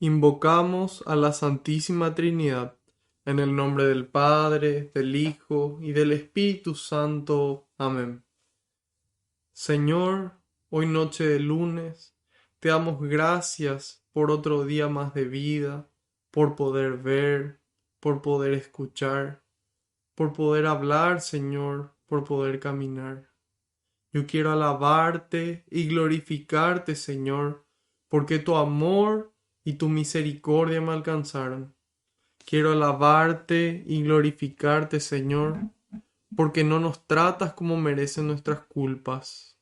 Invocamos a la Santísima Trinidad, en el nombre del Padre, del Hijo y del Espíritu Santo. Amén. Señor, hoy noche de lunes, te damos gracias por otro día más de vida, por poder ver, por poder escuchar, por poder hablar, Señor, por poder caminar. Yo quiero alabarte y glorificarte, Señor, porque tu amor y tu misericordia me alcanzaron. Quiero alabarte y glorificarte, Señor, porque no nos tratas como merecen nuestras culpas.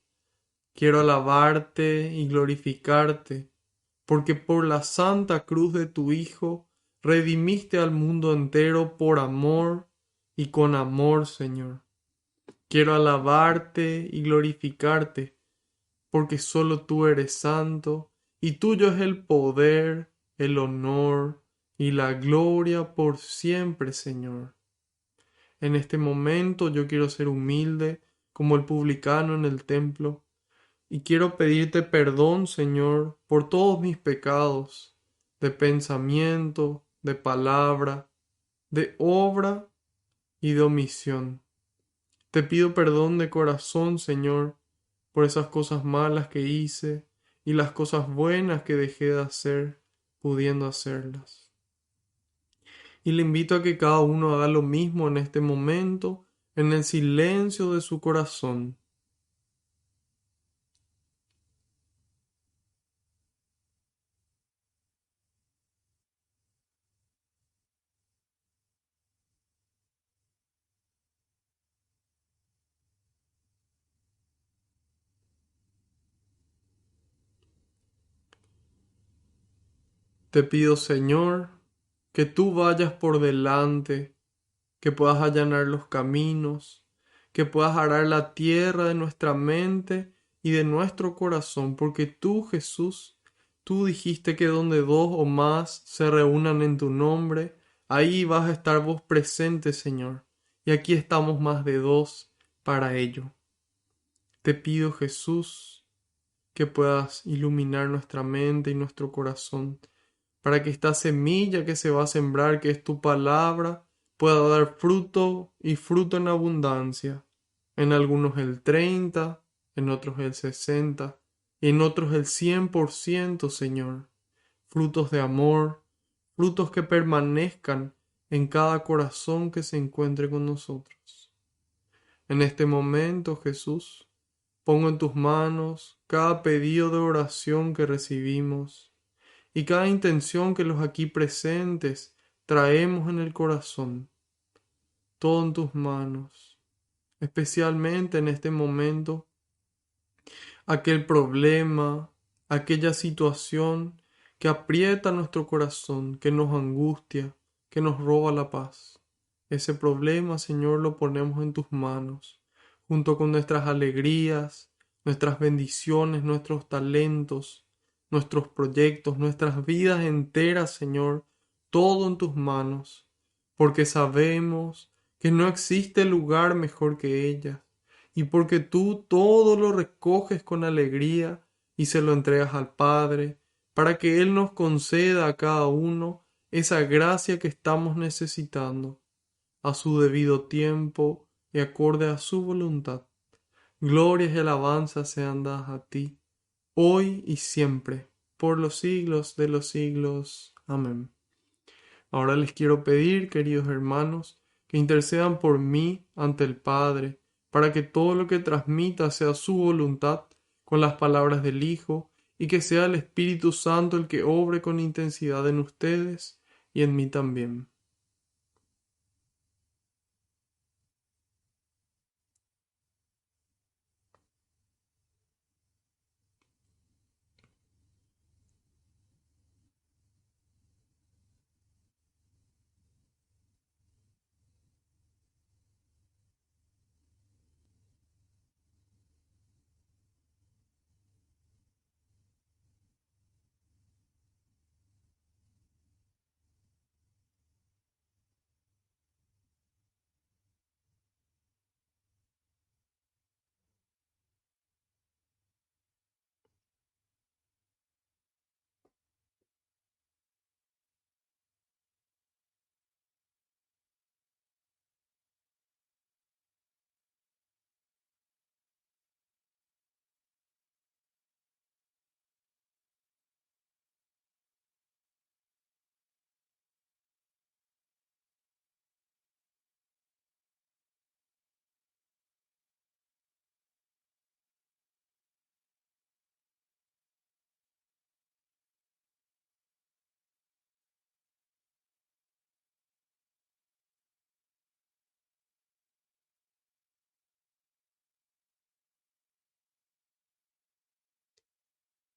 Quiero alabarte y glorificarte, porque por la santa cruz de tu Hijo redimiste al mundo entero por amor y con amor, Señor. Quiero alabarte y glorificarte, porque solo tú eres santo, y tuyo es el poder, el honor y la gloria por siempre, Señor. En este momento yo quiero ser humilde como el publicano en el templo, y quiero pedirte perdón, Señor, por todos mis pecados, de pensamiento, de palabra, de obra y de omisión. Te pido perdón de corazón, Señor, por esas cosas malas que hice y las cosas buenas que dejé de hacer, pudiendo hacerlas. Y le invito a que cada uno haga lo mismo en este momento, en el silencio de su corazón. Te pido, Señor, que tú vayas por delante, que puedas allanar los caminos, que puedas arar la tierra de nuestra mente y de nuestro corazón, porque tú, Jesús, tú dijiste que donde dos o más se reúnan en tu nombre, ahí vas a estar vos presente, Señor. Y aquí estamos más de dos para ello. Te pido, Jesús, que puedas iluminar nuestra mente y nuestro corazón, para que esta semilla que se va a sembrar, que es tu palabra, pueda dar fruto y fruto en abundancia. En algunos el 30, en otros el 60, y en otros el 100%, Señor. Frutos de amor, frutos que permanezcan en cada corazón que se encuentre con nosotros. En este momento, Jesús, pongo en tus manos cada pedido de oración que recibimos y cada intención que los aquí presentes traemos en el corazón, todo en tus manos, especialmente en este momento, aquel problema, aquella situación que aprieta nuestro corazón, que nos angustia, que nos roba la paz. Ese problema, Señor, lo ponemos en tus manos, junto con nuestras alegrías, nuestras bendiciones, nuestros talentos, nuestros proyectos, nuestras vidas enteras, Señor, todo en tus manos, porque sabemos que no existe lugar mejor que ella, y porque tú todo lo recoges con alegría y se lo entregas al Padre, para que Él nos conceda a cada uno esa gracia que estamos necesitando, a su debido tiempo y acorde a su voluntad. Glorias y alabanzas sean dadas a ti, hoy y siempre, por los siglos de los siglos. Amén. Ahora les quiero pedir, queridos hermanos, que intercedan por mí ante el Padre, para que todo lo que transmita sea su voluntad con las palabras del Hijo, y que sea el Espíritu Santo el que obre con intensidad en ustedes y en mí también.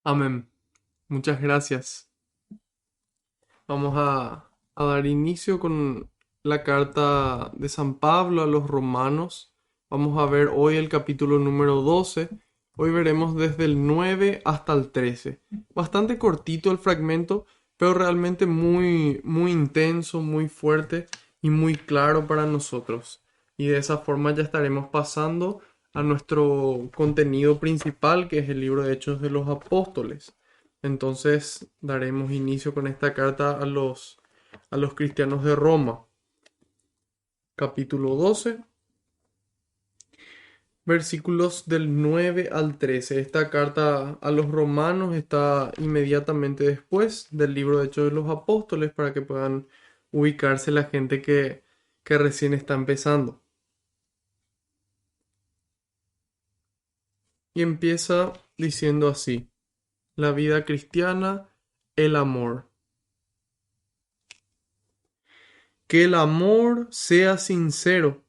Amén. Muchas gracias. Vamos a dar inicio con la carta de San Pablo a los romanos. Vamos a ver hoy el capítulo número 12. Hoy veremos desde el 9 hasta el 13. Bastante cortito el fragmento, pero realmente muy, muy intenso, muy fuerte y muy claro para nosotros. Y de esa forma ya estaremos pasando a nuestro contenido principal, que es el libro de Hechos de los Apóstoles. Entonces daremos inicio con esta carta a los cristianos de Roma. Capítulo 12, versículos del 9 al 13. Esta carta a los romanos está inmediatamente después del libro de Hechos de los Apóstoles para que puedan ubicarse la gente que recién está empezando. Y empieza diciendo así: la vida cristiana, el amor. Que el amor sea sincero,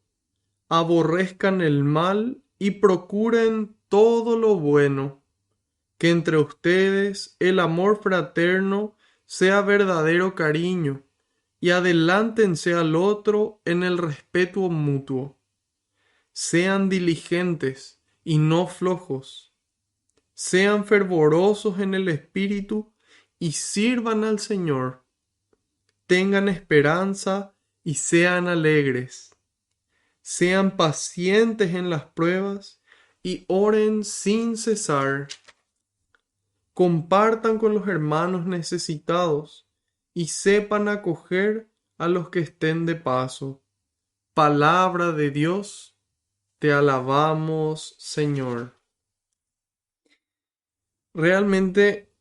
aborrezcan el mal y procuren todo lo bueno. Que entre ustedes el amor fraterno sea verdadero cariño y adelántense al otro en el respeto mutuo. Sean diligentes y no flojos. Sean fervorosos en el espíritu y sirvan al Señor. Tengan esperanza y sean alegres. Sean pacientes en las pruebas y oren sin cesar. Compartan con los hermanos necesitados y sepan acoger a los que estén de paso. Palabra de Dios, te alabamos, Señor. Realmente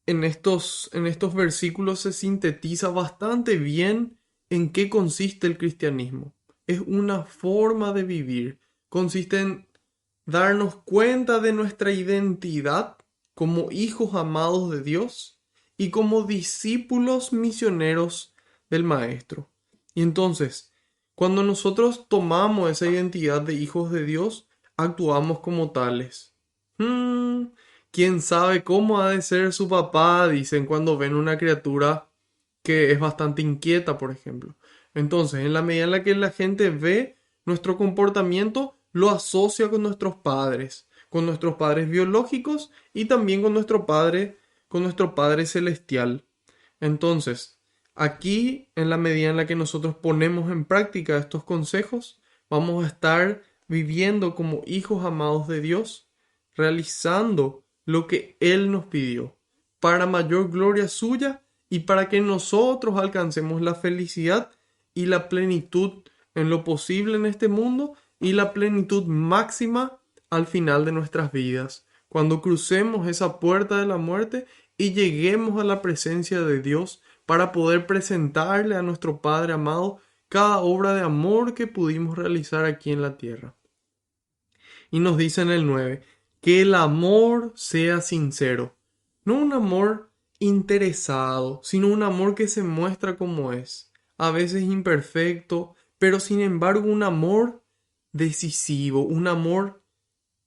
en estos versículos se sintetiza bastante bien en qué consiste el cristianismo. Es una forma de vivir. Consiste en darnos cuenta de nuestra identidad como hijos amados de Dios y como discípulos misioneros del Maestro. Y entonces, cuando nosotros tomamos esa identidad de hijos de Dios, actuamos como tales. ¿Quién sabe cómo ha de ser su papá? Dicen cuando ven una criatura que es bastante inquieta, por ejemplo. Entonces, en la medida en la que la gente ve nuestro comportamiento, lo asocia con nuestros padres biológicos y también con nuestro Padre celestial. Entonces, aquí, en la medida en la que nosotros ponemos en práctica estos consejos, vamos a estar viviendo como hijos amados de Dios, realizando lo que Él nos pidió, para mayor gloria suya y para que nosotros alcancemos la felicidad y la plenitud en lo posible en este mundo y la plenitud máxima al final de nuestras vidas, cuando crucemos esa puerta de la muerte y lleguemos a la presencia de Dios para poder presentarle a nuestro Padre amado cada obra de amor que pudimos realizar aquí en la tierra. Y nos dice en el 9, que el amor sea sincero, no un amor interesado, sino un amor que se muestra como es, a veces imperfecto, pero sin embargo un amor decisivo, un amor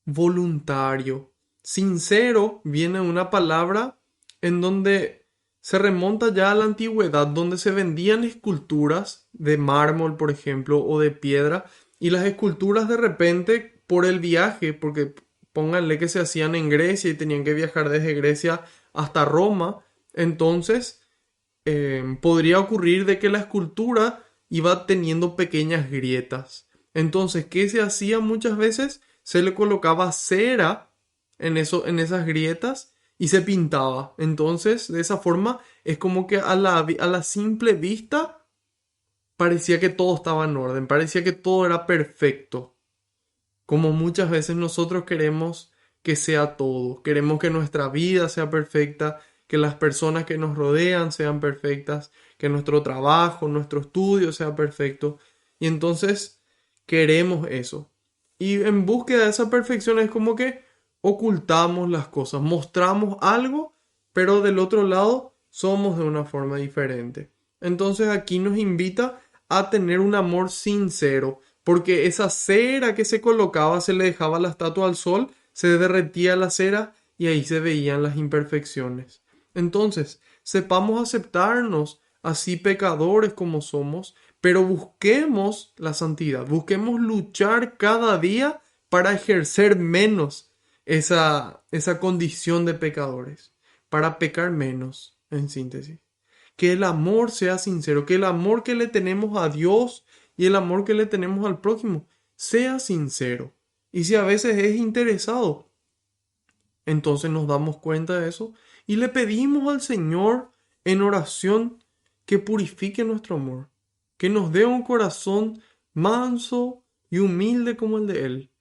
voluntario. Sincero viene una palabra en donde se remonta ya a la antigüedad, donde se vendían esculturas de mármol, por ejemplo, o de piedra, y las esculturas de repente por el viaje, porque pónganle que se hacían en Grecia y tenían que viajar desde Grecia hasta Roma, entonces podría ocurrir de que la escultura iba teniendo pequeñas grietas. Entonces, ¿qué se hacía muchas veces? Se le colocaba cera en esas grietas y se pintaba. Entonces, de esa forma, es como que a la simple vista parecía que todo estaba en orden, parecía que todo era perfecto. Como muchas veces nosotros queremos que sea todo, queremos que nuestra vida sea perfecta, que las personas que nos rodean sean perfectas, que nuestro trabajo, nuestro estudio sea perfecto. Y entonces queremos eso. Y en búsqueda de esa perfección es como que ocultamos las cosas, mostramos algo, pero del otro lado somos de una forma diferente. Entonces aquí nos invita a tener un amor sincero, porque esa cera que se colocaba, se le dejaba la estatua al sol, se derretía la cera y ahí se veían las imperfecciones. Entonces, sepamos aceptarnos así pecadores como somos, pero busquemos la santidad, busquemos luchar cada día para ejercer menos esa condición de pecadores, para pecar menos, en síntesis. Que el amor sea sincero, que el amor que le tenemos a Dios y el amor que le tenemos al prójimo sea sincero. Y si a veces es interesado, entonces nos damos cuenta de eso y le pedimos al Señor en oración que purifique nuestro amor, que nos dé un corazón manso y humilde como el de Él.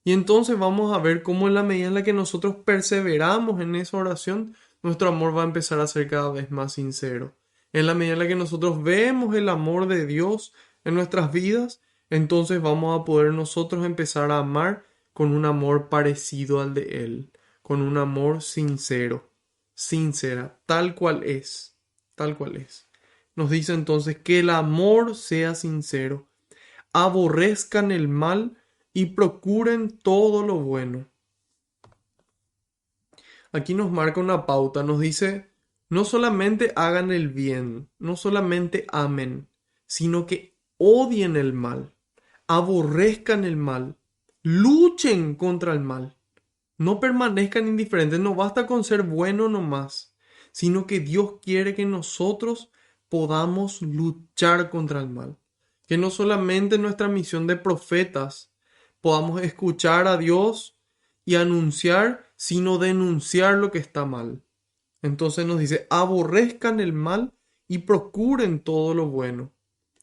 Y entonces vamos a ver cómo en la medida en la que nosotros perseveramos en esa oración, nuestro amor va a empezar a ser cada vez más sincero. En la medida en la que nosotros vemos el amor de Dios en nuestras vidas, entonces vamos a poder nosotros empezar a amar con un amor parecido al de Él, con un amor sincero, sincera, tal cual es, tal cual es. Nos dice entonces que el amor sea sincero, aborrezcan el mal y procuren todo lo bueno. Aquí nos marca una pauta, nos dice, no solamente hagan el bien, no solamente amen, sino que odien el mal, aborrezcan el mal, luchen contra el mal. No permanezcan indiferentes, no basta con ser bueno nomás, sino que Dios quiere que nosotros podamos luchar contra el mal. Que no solamente en nuestra misión de profetas podamos escuchar a Dios y anunciar, sino denunciar lo que está mal. Entonces nos dice, aborrezcan el mal y procuren todo lo bueno.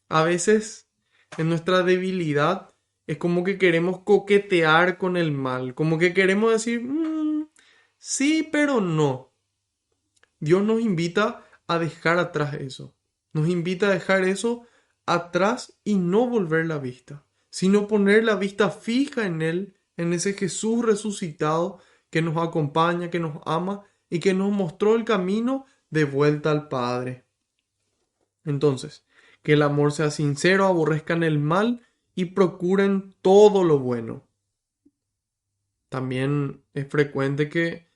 A veces, en nuestra debilidad, es como que queremos coquetear con el mal, como que queremos decir, sí, pero no. Dios nos invita a dejar atrás eso. Nos invita a dejar eso atrás y no volver la vista, sino poner la vista fija en Él, en ese Jesús resucitado que nos acompaña, que nos ama y que nos mostró el camino de vuelta al Padre. Entonces, que el amor sea sincero, aborrezcan el mal y procuren todo lo bueno. También es frecuente que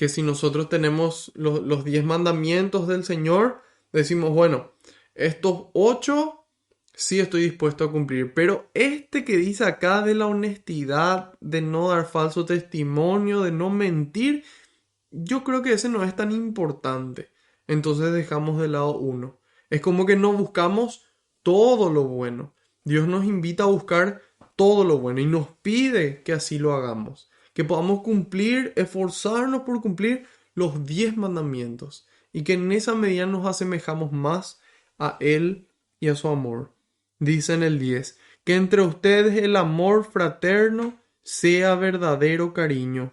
si nosotros tenemos los 10 mandamientos del Señor, decimos, bueno, estos 8 sí estoy dispuesto a cumplir, pero este que dice acá de la honestidad, de no dar falso testimonio, de no mentir, yo creo que ese no es tan importante. Entonces dejamos de lado uno. Es como que no buscamos todo lo bueno. Dios nos invita a buscar todo lo bueno y nos pide que así lo hagamos. Que podamos cumplir, esforzarnos por cumplir los 10 mandamientos. Y que en esa medida nos asemejamos más a Él y a su amor. Dice en el 10, que entre ustedes el amor fraterno sea verdadero cariño.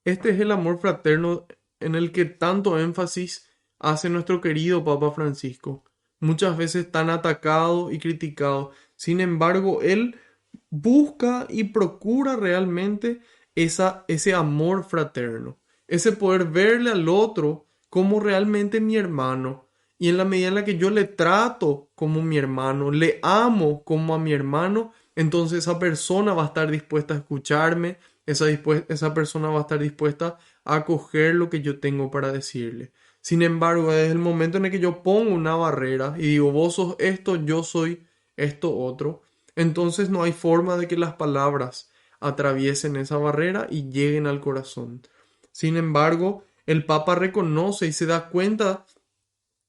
Este es el amor fraterno en el que tanto énfasis hace nuestro querido Papa Francisco, muchas veces tan atacado y criticado. Sin embargo, él busca y procura realmente ese amor fraterno, ese poder verle al otro como realmente mi hermano. Y en la medida en la que yo le trato como mi hermano, le amo como a mi hermano, entonces esa persona va a estar dispuesta a escucharme, esa persona va a estar dispuesta a acoger lo que yo tengo para decirle. Sin embargo, desde el momento en el que yo pongo una barrera y digo, vos sos esto, yo soy esto otro, entonces no hay forma de que las palabras atraviesen esa barrera y lleguen al corazón. Sin embargo, el Papa reconoce y se da cuenta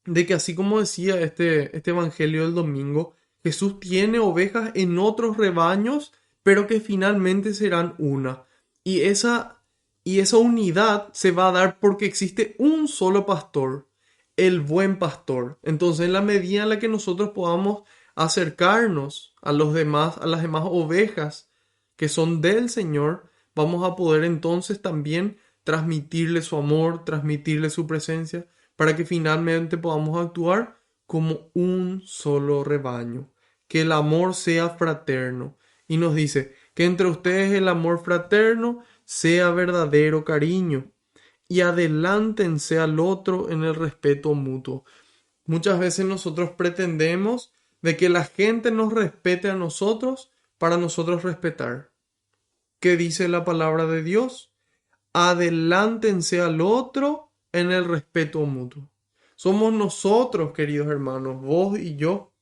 de que así como decía este Evangelio del domingo, Jesús tiene ovejas en otros rebaños, pero que finalmente serán una. Y esa unidad se va a dar porque existe un solo pastor, el buen pastor. Entonces, en la medida en la que nosotros podamos acercarnos a los demás, a las demás ovejas que son del Señor, vamos a poder entonces también transmitirle su amor, transmitirle su presencia, para que finalmente podamos actuar como un solo rebaño. Que el amor sea fraterno. Y nos dice que entre ustedes el amor fraterno sea verdadero cariño y adelántense al otro en el respeto mutuo. Muchas veces nosotros pretendemos de que la gente nos respete a nosotros para nosotros respetar. ¿Qué dice la palabra de Dios? adelántense al otro en el respeto mutuo. Somos nosotros, queridos hermanos, vos y yo,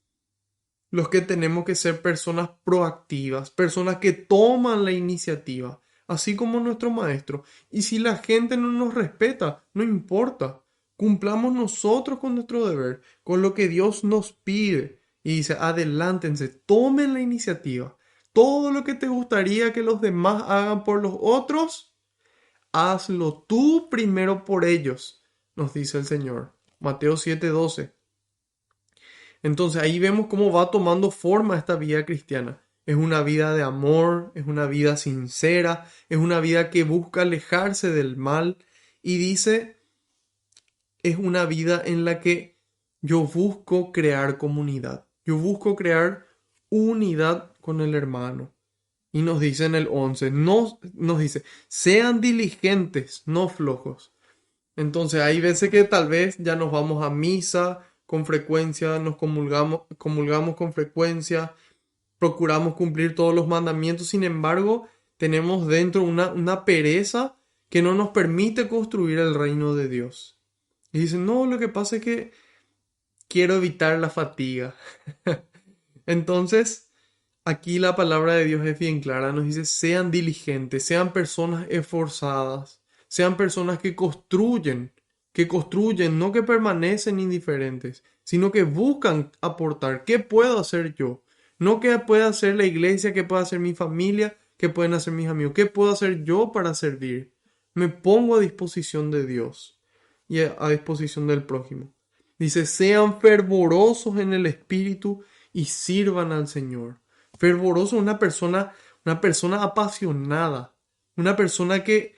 los que tenemos que ser personas proactivas, personas que toman la iniciativa, así como nuestro maestro. Y si la gente no nos respeta, no importa. Cumplamos nosotros con nuestro deber, con lo que Dios nos pide. Y dice, adelántense, tomen la iniciativa. Todo lo que te gustaría que los demás hagan por los otros, hazlo tú primero por ellos, nos dice el Señor. Mateo 7:12. Entonces ahí vemos cómo va tomando forma esta vida cristiana. Es una vida de amor, es una vida sincera, es una vida que busca alejarse del mal y dice, es una vida en la que yo busco crear comunidad, yo busco crear unidad con el hermano. Y nos dice en el 11, no, nos dice, sean diligentes, no flojos. Entonces hay veces que tal vez ya nos vamos a misa con frecuencia, nos comulgamos con frecuencia, procuramos cumplir todos los mandamientos, sin embargo, tenemos dentro una pereza que no nos permite construir el reino de Dios. Y dicen, no, lo que pasa es que quiero evitar la fatiga. Entonces, aquí la palabra de Dios es bien clara, nos dice, sean diligentes, sean personas esforzadas, sean personas que construyen, no que permanecen indiferentes, sino que buscan aportar. ¿Qué puedo hacer yo? No qué puede hacer la iglesia, qué puede hacer mi familia, qué pueden hacer mis amigos, qué puedo hacer yo para servir. Me pongo a disposición de Dios y a disposición del prójimo. Dice, sean fervorosos en el espíritu y sirvan al Señor. Fervoroso es una persona apasionada, una persona que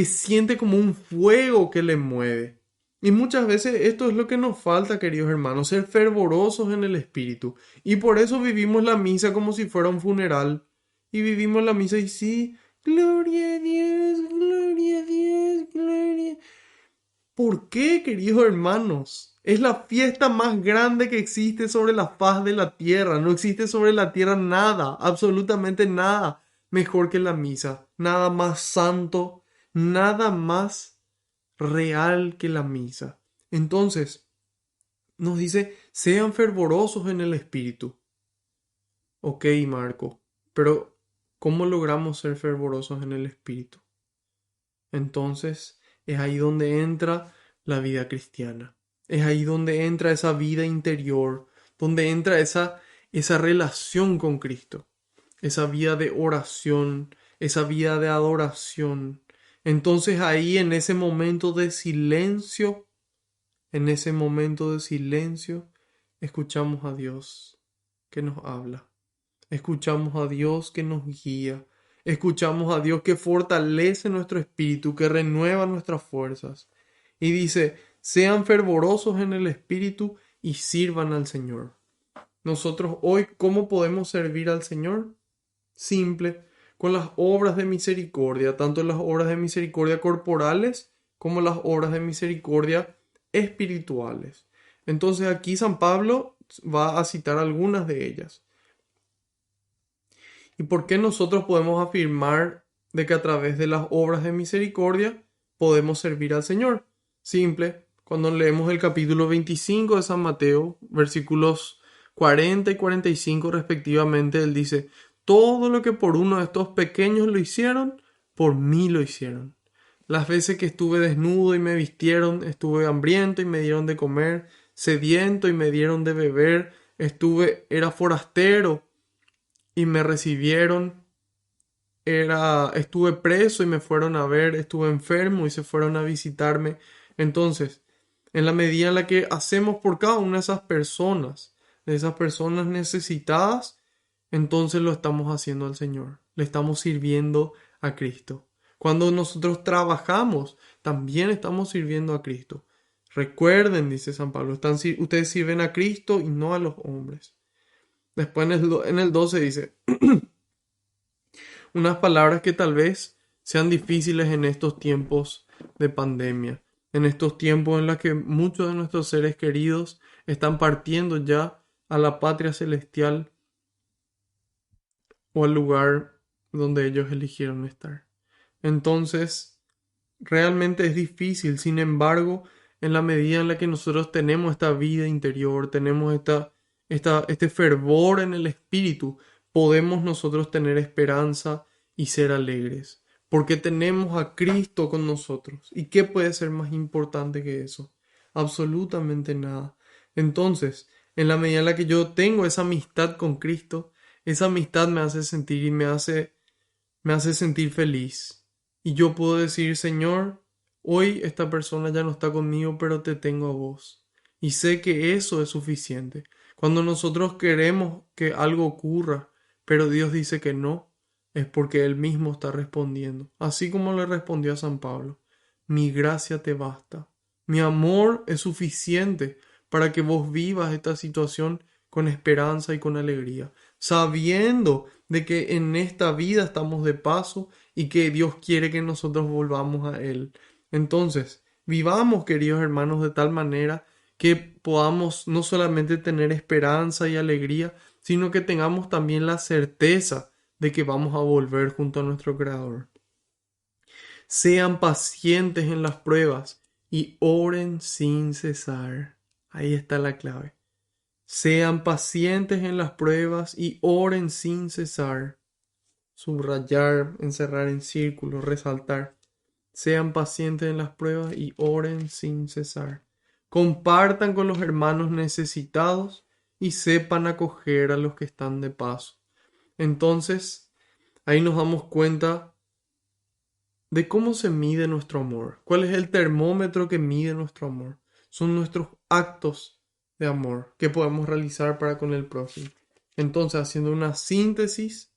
siente como un fuego que le mueve. Y muchas veces esto es lo que nos falta, queridos hermanos, ser fervorosos en el espíritu. Y por eso vivimos la misa como si fuera un funeral. Y vivimos la misa y sí, gloria a Dios, gloria a Dios, gloria. ¿Por qué, queridos hermanos? Es la fiesta más grande que existe sobre la faz de la tierra. No existe sobre la tierra nada, absolutamente nada mejor que la misa. Nada más santo, nada más real que la misa. Entonces, nos dice, sean fervorosos en el espíritu. Ok, Marco, pero ¿cómo logramos ser fervorosos en el espíritu? Entonces, es ahí donde entra la vida cristiana. Es ahí donde entra esa vida interior, donde entra esa relación con Cristo, esa vida de oración, esa vida de adoración. Entonces ahí en ese momento de silencio, escuchamos a Dios que nos habla. Escuchamos a Dios que nos guía. Escuchamos a Dios que fortalece nuestro espíritu, que renueva nuestras fuerzas. Y dice, sean fervorosos en el espíritu y sirvan al Señor. Nosotros hoy, ¿cómo podemos servir al Señor? Simple, con las obras de misericordia, tanto las obras de misericordia corporales como las obras de misericordia espirituales. Entonces aquí San Pablo va a citar algunas de ellas. ¿Y por qué nosotros podemos afirmar de que a través de las obras de misericordia podemos servir al Señor? Simple, cuando leemos el capítulo 25 de San Mateo, versículos 40 y 45 respectivamente, él dice, todo lo que por uno de estos pequeños lo hicieron, por mí lo hicieron. Las veces que estuve desnudo y me vistieron, estuve hambriento y me dieron de comer, sediento y me dieron de beber, era forastero y me recibieron, estuve preso y me fueron a ver, estuve enfermo y se fueron a visitarme. Entonces, en la medida en la que hacemos por cada una de esas personas necesitadas, entonces lo estamos haciendo al Señor, le estamos sirviendo a Cristo. Cuando nosotros trabajamos, también estamos sirviendo a Cristo. Recuerden, dice San Pablo, ustedes sirven a Cristo y no a los hombres. Después en el 12 dice, unas palabras que tal vez sean difíciles en estos tiempos de pandemia, en estos tiempos en los que muchos de nuestros seres queridos están partiendo ya a la patria celestial o al lugar donde ellos eligieron estar. Entonces, realmente es difícil. Sin embargo, en la medida en la que nosotros tenemos esta vida interior, tenemos este fervor en el espíritu, podemos nosotros tener esperanza y ser alegres. Porque tenemos a Cristo con nosotros. ¿Y qué puede ser más importante que eso? Absolutamente nada. Entonces, en la medida en la que yo tengo esa amistad con Cristo, esa amistad me hace sentir y me hace sentir feliz. Y yo puedo decir, Señor, hoy esta persona ya no está conmigo, pero te tengo a vos. Y sé que eso es suficiente. Cuando nosotros queremos que algo ocurra, pero Dios dice que no, es porque Él mismo está respondiendo. Así como le respondió a San Pablo, mi gracia te basta. Mi amor es suficiente para que vos vivas esta situación con esperanza y con alegría, sabiendo de que en esta vida estamos de paso y que Dios quiere que nosotros volvamos a Él. Entonces, vivamos, queridos hermanos, de tal manera que podamos no solamente tener esperanza y alegría, sino que tengamos también la certeza de que vamos a volver junto a nuestro Creador. Sean pacientes en las pruebas y oren sin cesar. Ahí está la clave. Sean pacientes en las pruebas y oren sin cesar. Subrayar, encerrar en círculo, resaltar. Sean pacientes en las pruebas y oren sin cesar. Compartan con los hermanos necesitados y sepan acoger a los que están de paso. Entonces, ahí nos damos cuenta de cómo se mide nuestro amor. ¿Cuál es el termómetro que mide nuestro amor? Son nuestros actos de amor que podemos realizar para con el prójimo. Entonces, haciendo una síntesis,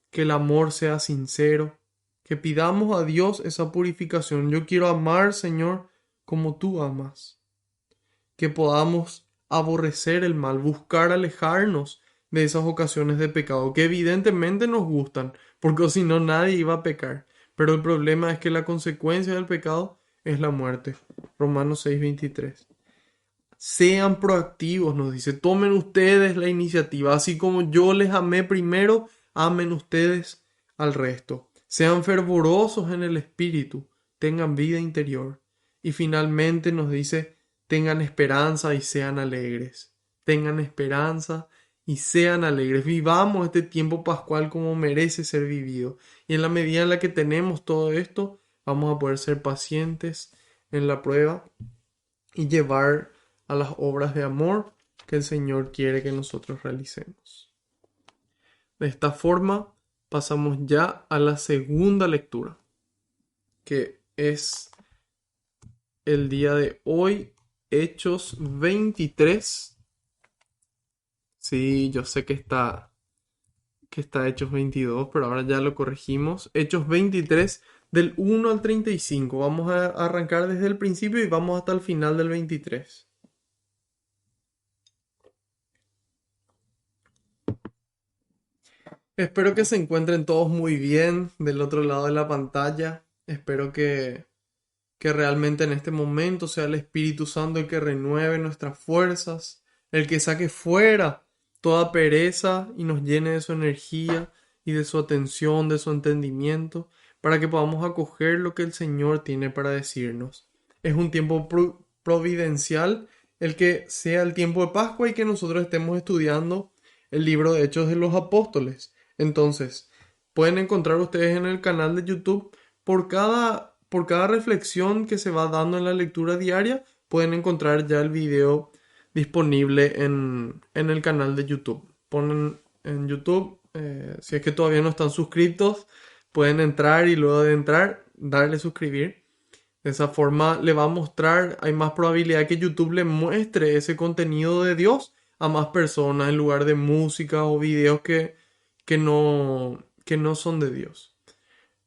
que el amor sea sincero, que pidamos a Dios esa purificación. Yo quiero amar, Señor, como tú amas. Que podamos aborrecer el mal, buscar alejarnos de esas ocasiones de pecado que evidentemente nos gustan, porque si no nadie iba a pecar. Pero el problema es que la consecuencia del pecado es la muerte. Romanos 6:23. Sean proactivos, nos dice, tomen ustedes la iniciativa, así como yo les amé primero, amen ustedes al resto. Sean fervorosos en el espíritu, tengan vida interior. Y finalmente nos dice, tengan esperanza y sean alegres. Tengan esperanza y sean alegres. Vivamos este tiempo pascual como merece ser vivido. Y en la medida en la que tenemos todo esto, vamos a poder ser pacientes en la prueba y llevar a las obras de amor que el Señor quiere que nosotros realicemos. De esta forma, pasamos ya a la segunda lectura, que es el día de hoy, Hechos 23. Sí, yo sé que está Hechos 22, pero ahora ya lo corregimos. Hechos 23 del 1 al 35. Vamos a arrancar desde el principio y vamos hasta el final del 23. Espero que se encuentren todos muy bien del otro lado de la pantalla. Espero que realmente en este momento sea el Espíritu Santo el que renueve nuestras fuerzas, el que saque fuera toda pereza y nos llene de su energía y de su atención, de su entendimiento, para que podamos acoger lo que el Señor tiene para decirnos. Es un tiempo providencial el que sea el tiempo de Pascua y que nosotros estemos estudiando el libro de Hechos de los Apóstoles. Entonces, pueden encontrar ustedes en el canal de YouTube por cada reflexión que se va dando en la lectura diaria, pueden encontrar ya el video disponible en el canal de YouTube. Ponen en YouTube, si es que todavía no están suscritos, pueden entrar y luego de entrar, darle suscribir. De esa forma le va a mostrar, hay más probabilidad que YouTube le muestre ese contenido de Dios a más personas en lugar de música o videos que no son de Dios.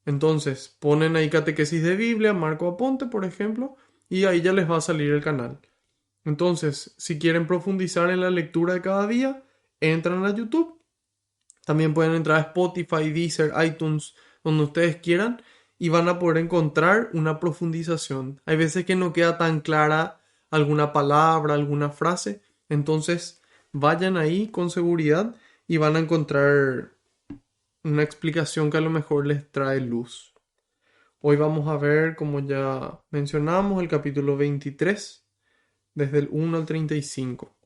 Entonces, ponen ahí catequesis de Biblia, Marco Aponte, por ejemplo, y ahí ya les va a salir el canal. Entonces, si quieren profundizar en la lectura de cada día, entran a YouTube. También pueden entrar a Spotify, Deezer, iTunes, donde ustedes quieran, y van a poder encontrar una profundización. Hay veces que no queda tan clara alguna palabra, alguna frase. Entonces, vayan ahí con seguridad y van a encontrar una explicación que a lo mejor les trae luz. Hoy vamos a ver, como ya mencionamos, el capítulo 23, desde el 1 al 35.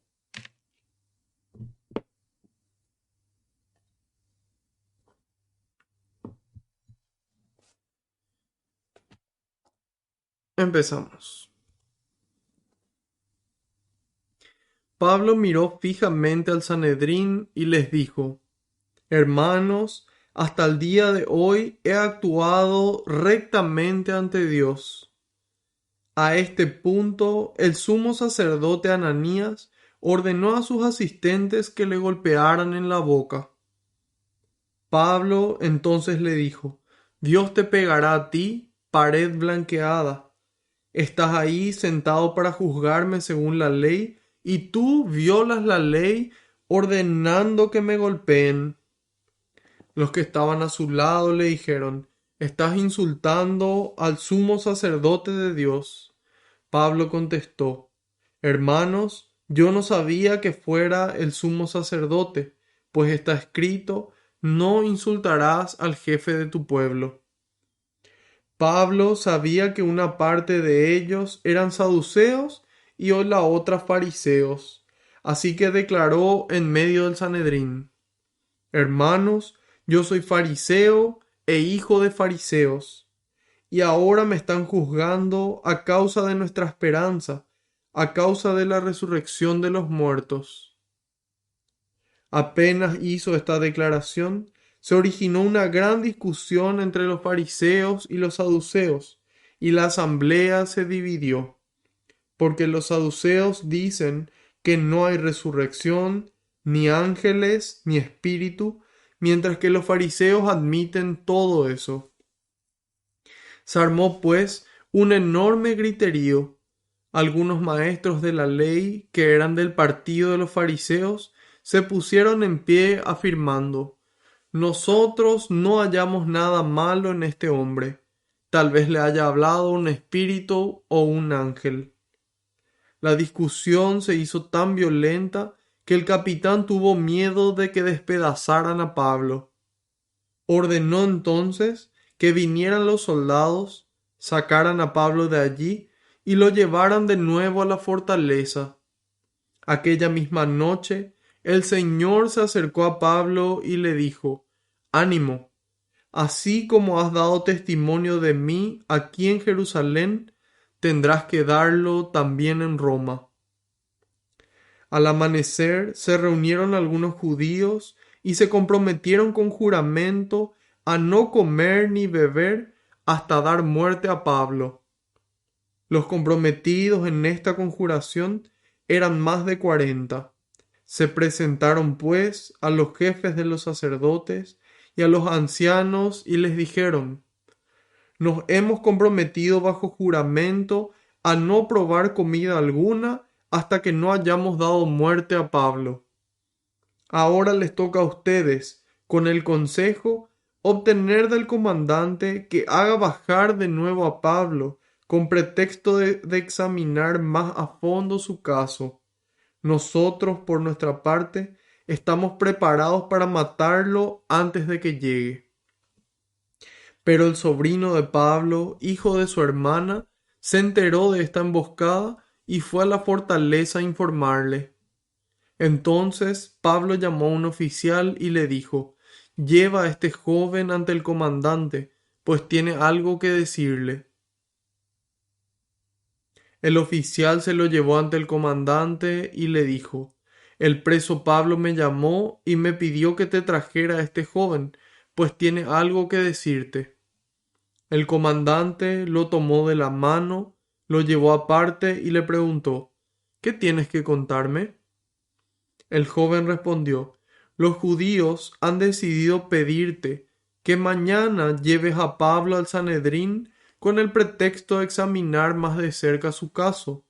Empezamos. Pablo miró fijamente al Sanedrín y les dijo: Hermanos, hasta el día de hoy he actuado rectamente ante Dios. A este punto, el sumo sacerdote Ananías ordenó a sus asistentes que le golpearan en la boca. Pablo entonces le dijo: Dios te pegará a ti, pared blanqueada. Estás ahí sentado para juzgarme según la ley, y tú violas la ley ordenando que me golpeen. Los que estaban a su lado le dijeron: Estás insultando al sumo sacerdote de Dios. Pablo contestó: Hermanos, yo no sabía que fuera el sumo sacerdote, pues está escrito: No insultarás al jefe de tu pueblo. Pablo sabía que una parte de ellos eran saduceos y la otra fariseos, así que declaró en medio del Sanedrín: Hermanos, yo soy fariseo e hijo de fariseos, y ahora me están juzgando a causa de nuestra esperanza, a causa de la resurrección de los muertos. Apenas hizo esta declaración, se originó una gran discusión entre los fariseos y los saduceos, y la asamblea se dividió, porque los saduceos dicen que no hay resurrección, ni ángeles, ni espíritu, mientras que los fariseos admiten todo eso. Se armó pues un enorme griterío. Algunos maestros de la ley, que eran del partido de los fariseos, se pusieron en pie afirmando: Nosotros no hallamos nada malo en este hombre. Tal vez le haya hablado un espíritu o un ángel. La discusión se hizo tan violenta que el capitán tuvo miedo de que despedazaran a Pablo. Ordenó entonces que vinieran los soldados, sacaran a Pablo de allí y lo llevaran de nuevo a la fortaleza. Aquella misma noche, el Señor se acercó a Pablo y le dijo: Ánimo, así como has dado testimonio de mí aquí en Jerusalén, tendrás que darlo también en Roma. Al amanecer se reunieron algunos judíos y se comprometieron con juramento a no comer ni beber hasta dar muerte a Pablo. Los comprometidos en esta conjuración eran más de 40. Se presentaron pues a los jefes de los sacerdotes y a los ancianos y les dijeron: Nos hemos comprometido bajo juramento a no probar comida alguna hasta que no hayamos dado muerte a Pablo. Ahora les toca a ustedes, con el consejo, obtener del comandante que haga bajar de nuevo a Pablo, con pretexto de examinar más a fondo su caso. Nosotros, por nuestra parte, estamos preparados para matarlo antes de que llegue. Pero el sobrino de Pablo, hijo de su hermana, se enteró de esta emboscada y fue a la fortaleza a informarle. Entonces Pablo llamó a un oficial y le dijo: Lleva a este joven ante el comandante, pues tiene algo que decirle. El oficial se lo llevó ante el comandante y le dijo: El preso Pablo me llamó y me pidió que te trajera a este joven, pues tiene algo que decirte. El comandante lo tomó de la mano, lo llevó aparte y le preguntó: ¿Qué tienes que contarme? El joven respondió: Los judíos han decidido pedirte que mañana lleves a Pablo al Sanedrín con el pretexto de examinar más de cerca su caso.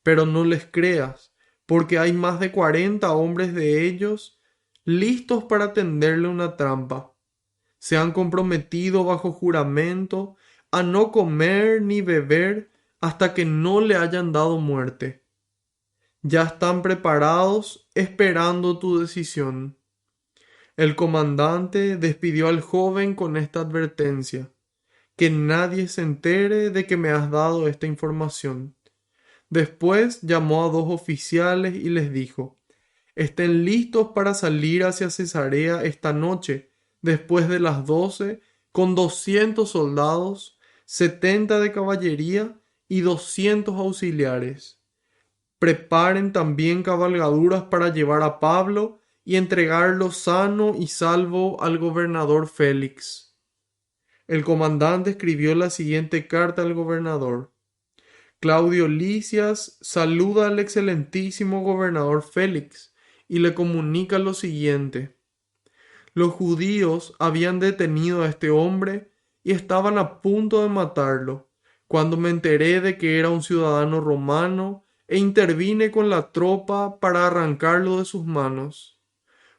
Pero no les creas, porque hay más de 40 hombres de ellos listos para tenderle una trampa. Se han comprometido bajo juramento a no comer ni beber hasta que no le hayan dado muerte. Ya están preparados esperando tu decisión. El comandante despidió al joven con esta advertencia: que nadie se entere de que me has dado esta información. Después llamó a 2 oficiales y les dijo: estén listos para salir hacia Cesarea esta noche, después de las 12, con 200 soldados, 70 de caballería y 200 auxiliares. Preparen también cabalgaduras para llevar a Pablo y entregarlo sano y salvo al gobernador Félix. El comandante escribió la siguiente carta al gobernador: Claudio Lisias saluda al excelentísimo gobernador Félix y le comunica lo siguiente: los judíos habían detenido a este hombre y estaban a punto de matarlo, cuando me enteré de que era un ciudadano romano e intervine con la tropa para arrancarlo de sus manos.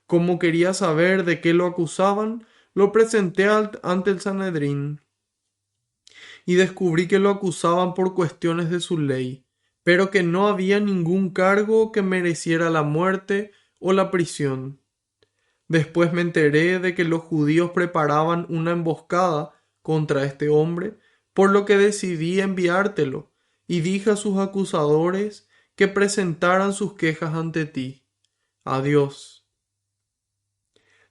Como quería saber de qué lo acusaban, lo presenté ante el Sanedrín y descubrí que lo acusaban por cuestiones de su ley, pero que no había ningún cargo que mereciera la muerte o la prisión. Después me enteré de que los judíos preparaban una emboscada contra este hombre, por lo que decidí enviártelo, y dije a sus acusadores que presentaran sus quejas ante ti. Adiós.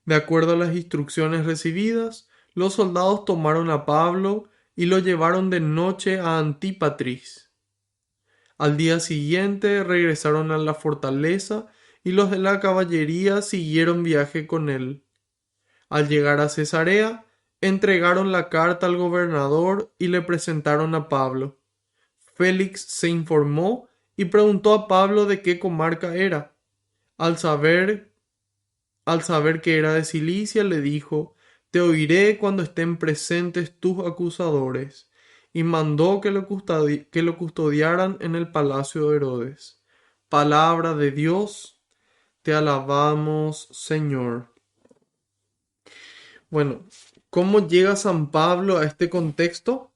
De acuerdo a las instrucciones recibidas, los soldados tomaron a Pablo y lo llevaron de noche a Antípatris. Al día siguiente regresaron a la fortaleza y los de la caballería siguieron viaje con él. Al llegar a Cesarea, entregaron la carta al gobernador y le presentaron a Pablo. Félix se informó y preguntó a Pablo de qué comarca era. Al saber que era de Cilicia, le dijo: te oiré cuando estén presentes tus acusadores, y mandó que lo custodiaran en el palacio de Herodes. Palabra de Dios, te alabamos, Señor. Bueno, ¿cómo llega San Pablo a este contexto?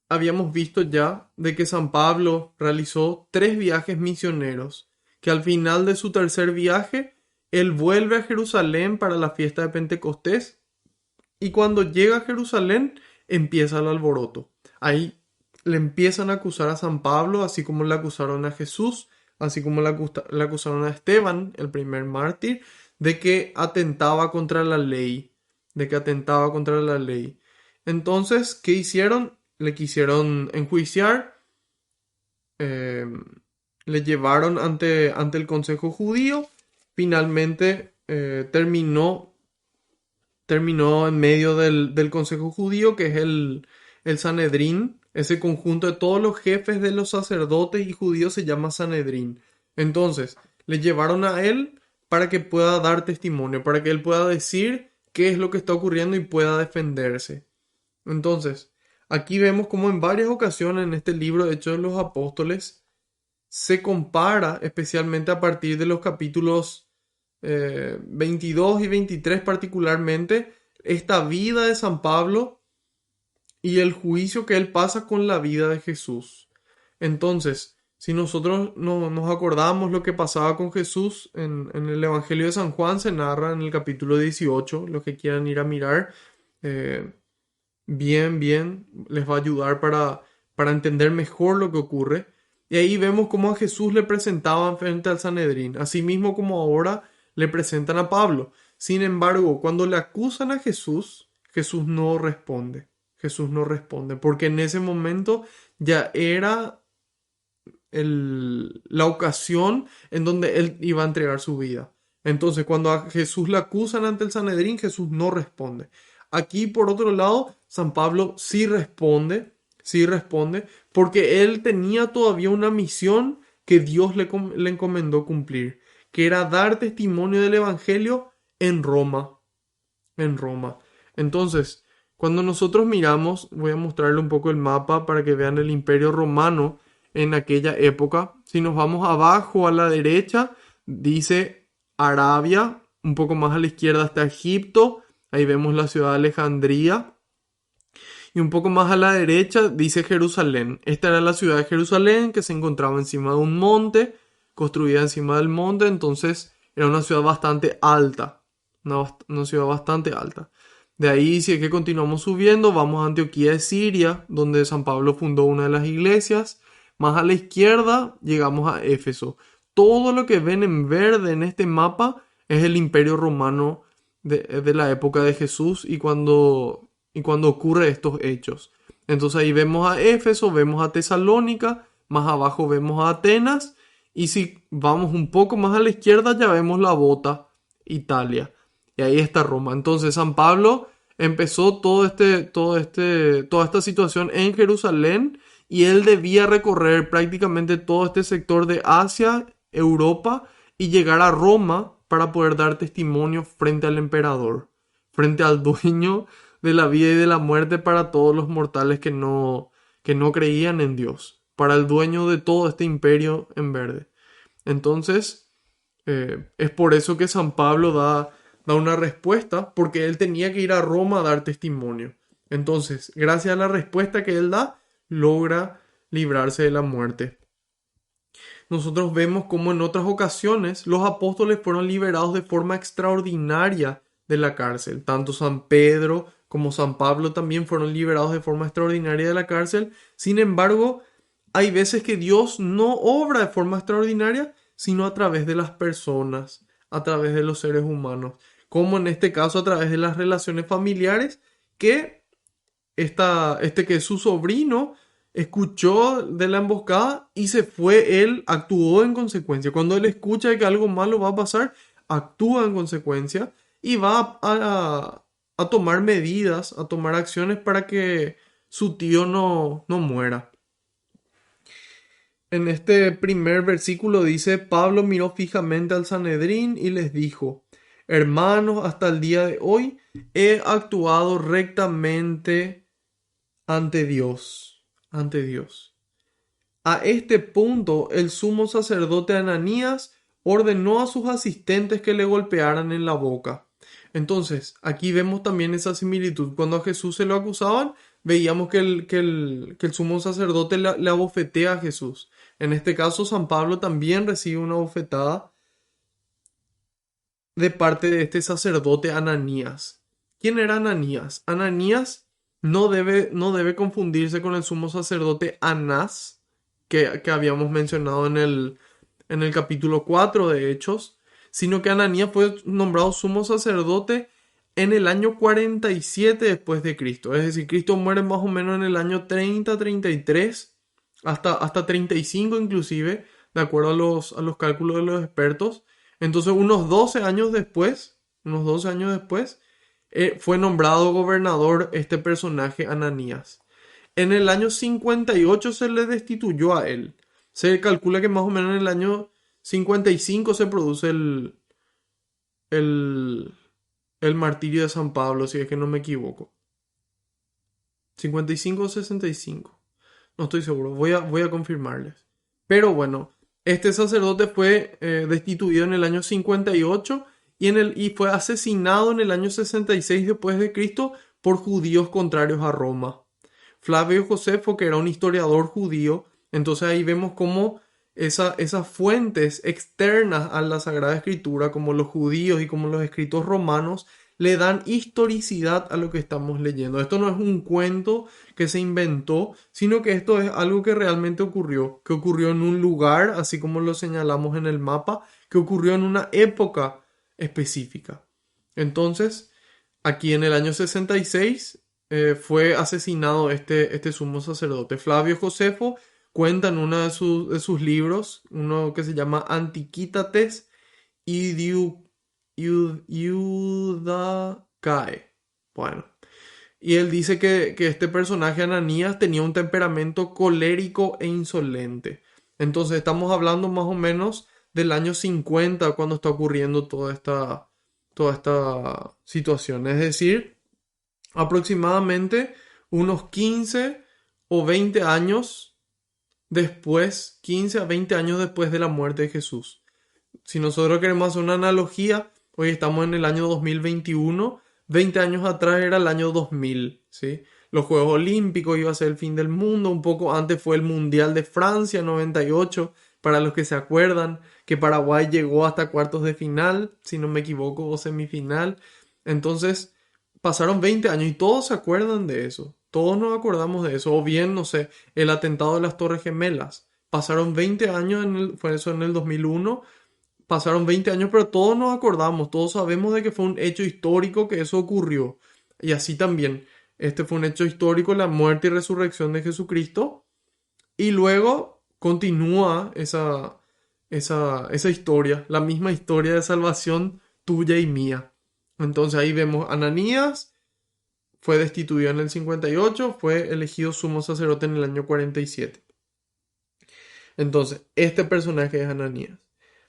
Habíamos visto ya de que San Pablo realizó 3 viajes misioneros, que al final de su tercer viaje, él vuelve a Jerusalén para la fiesta de Pentecostés, y cuando llega a Jerusalén empieza el alboroto. Ahí le empiezan a acusar a San Pablo, así como le acusaron a Jesús, así como le acusaron a Esteban, el primer mártir, de que atentaba contra la ley, Entonces, ¿qué hicieron? Le quisieron enjuiciar, eh, le llevaron ante el Consejo Judío. Finalmente terminó en medio del Consejo Judío, que es el Sanedrín. Ese conjunto de todos los jefes de los sacerdotes y judíos se llama Sanedrín. Entonces, le llevaron a él para que pueda dar testimonio, para que él pueda decir qué es lo que está ocurriendo y pueda defenderse. Entonces, aquí vemos como en varias ocasiones en este libro de Hechos de los Apóstoles se compara, especialmente a partir de los capítulos 22 y 23 particularmente, esta vida de San Pablo y el juicio que él pasa con la vida de Jesús. Entonces, si nosotros no nos acordamos lo que pasaba con Jesús en el Evangelio de San Juan, se narra en el capítulo 18, los que quieran ir a mirar, bien, les va a ayudar para entender mejor lo que ocurre. Y ahí vemos cómo a Jesús le presentaban frente al Sanedrín, así mismo como ahora le presentan a Pablo. Sin embargo, cuando le acusan a Jesús, Jesús no responde. Porque en ese momento ya era la ocasión en donde él iba a entregar su vida. Entonces, cuando a Jesús le acusan ante el Sanedrín, Jesús no responde. Aquí, por otro lado, San Pablo sí responde, porque él tenía todavía una misión que Dios le encomendó cumplir, que era dar testimonio del Evangelio en Roma. Entonces, cuando nosotros miramos, voy a mostrarle un poco el mapa para que vean el Imperio Romano en aquella época. Si nos vamos abajo a la derecha, dice Arabia, un poco más a la izquierda está Egipto, ahí vemos la ciudad de Alejandría. Y un poco más a la derecha dice Jerusalén. Esta era la ciudad de Jerusalén, que se encontraba encima de un monte, construida encima del monte, entonces era una ciudad bastante alta. Una ciudad bastante alta. De ahí, si es que continuamos subiendo, vamos a Antioquía de Siria, donde San Pablo fundó una de las iglesias. Más a la izquierda llegamos a Éfeso. Todo lo que ven en verde en este mapa es el Imperio Romano de la época de Jesús y cuando ocurre estos hechos. Entonces ahí vemos a Éfeso, vemos a Tesalónica, más abajo vemos a Atenas y si vamos un poco más a la izquierda ya vemos la bota, Italia. Y ahí está Roma. Entonces San Pablo empezó toda esta situación en Jerusalén y él debía recorrer prácticamente todo este sector de Asia, Europa y llegar a Roma para poder dar testimonio frente al emperador, frente al dueño de la vida y de la muerte para todos los mortales que no creían en Dios, para el dueño de todo este imperio en verde. Entonces, es por eso que San Pablo da una respuesta, porque él tenía que ir a Roma a dar testimonio. Entonces, gracias a la respuesta que él da, logra librarse de la muerte. Nosotros vemos como en otras ocasiones los apóstoles fueron liberados de forma extraordinaria de la cárcel. Tanto San Pedro como San Pablo también fueron liberados de forma extraordinaria de la cárcel. Sin embargo, hay veces que Dios no obra de forma extraordinaria, sino a través de las personas, a través de los seres humanos, como en este caso a través de las relaciones familiares que que es su sobrino escuchó de la emboscada y se fue, él actuó en consecuencia. Cuando él escucha que algo malo va a pasar, actúa en consecuencia y va a tomar medidas, a tomar acciones para que su tío no muera. En este primer versículo dice, Pablo miró fijamente al Sanedrín y les dijo, hermanos, hasta el día de hoy he actuado rectamente ante Dios, ante Dios. A este punto, el sumo sacerdote Ananías ordenó a sus asistentes que le golpearan en la boca. Entonces, aquí vemos también esa similitud. Cuando a Jesús se lo acusaban, veíamos que el sumo sacerdote le abofetea a Jesús. En este caso, San Pablo también recibe una bofetada de parte de este sacerdote Ananías. ¿Quién era Ananías? Ananías no debe confundirse con el sumo sacerdote Anás, que habíamos mencionado en el capítulo 4 de Hechos, sino que Ananías fue nombrado sumo sacerdote en el año 47 después de Cristo. Es decir, Cristo muere más o menos en el año 30, 33, hasta 35 inclusive, de acuerdo a los cálculos de los expertos. Entonces, unos 12 años después, fue nombrado gobernador este personaje Ananías. En el año 58 se le destituyó a él. Se calcula que más o menos en el año 55 se produce el, el martirio de San Pablo, si es que no me equivoco. 55 o 65. No estoy seguro, voy a confirmarles. Pero bueno, este sacerdote fue destituido en el año 58 y fue asesinado en el año 66 después de Cristo por judíos contrarios a Roma. Flavio Josefo, que era un historiador judío, entonces ahí vemos cómo esas fuentes externas a la Sagrada Escritura, como los judíos y como los escritos romanos, le dan historicidad a lo que estamos leyendo. Esto no es un cuento que se inventó, sino que esto es algo que realmente ocurrió, que ocurrió en un lugar, así como lo señalamos en el mapa, que ocurrió en una época específica. Entonces, aquí en el año 66 fue asesinado este sumo sacerdote. Flavio Josefo cuenta en uno de sus libros, uno que se llama Antiquitates Iudacae. Bueno, y él dice que este personaje Ananías tenía un temperamento colérico e insolente. Entonces estamos hablando más o menos del año 50 cuando está ocurriendo toda esta situación. Es decir, aproximadamente unos 15 o 20 años después, 15 a 20 años después de la muerte de Jesús. Si nosotros queremos hacer una analogía, hoy estamos en el año 2021, 20 años atrás era el año 2000, ¿sí? Los Juegos Olímpicos iba a ser el fin del mundo, un poco antes fue el Mundial de Francia 98, para los que se acuerdan, que Paraguay llegó hasta cuartos de final, si no me equivoco, o semifinal. Entonces, pasaron 20 años y todos se acuerdan de eso. Todos nos acordamos de eso. O bien, no sé, el atentado de las Torres Gemelas. Pasaron 20 años, fue eso en el 2001. Pasaron 20 años, pero todos nos acordamos, todos sabemos de que fue un hecho histórico que eso ocurrió. Y así también, este fue un hecho histórico, la muerte y resurrección de Jesucristo. Y luego continúa esa historia, la misma historia de salvación tuya y mía. Entonces ahí vemos Ananías, fue destituido en el 58, fue elegido sumo sacerdote en el año 47. Entonces, este personaje es Ananías.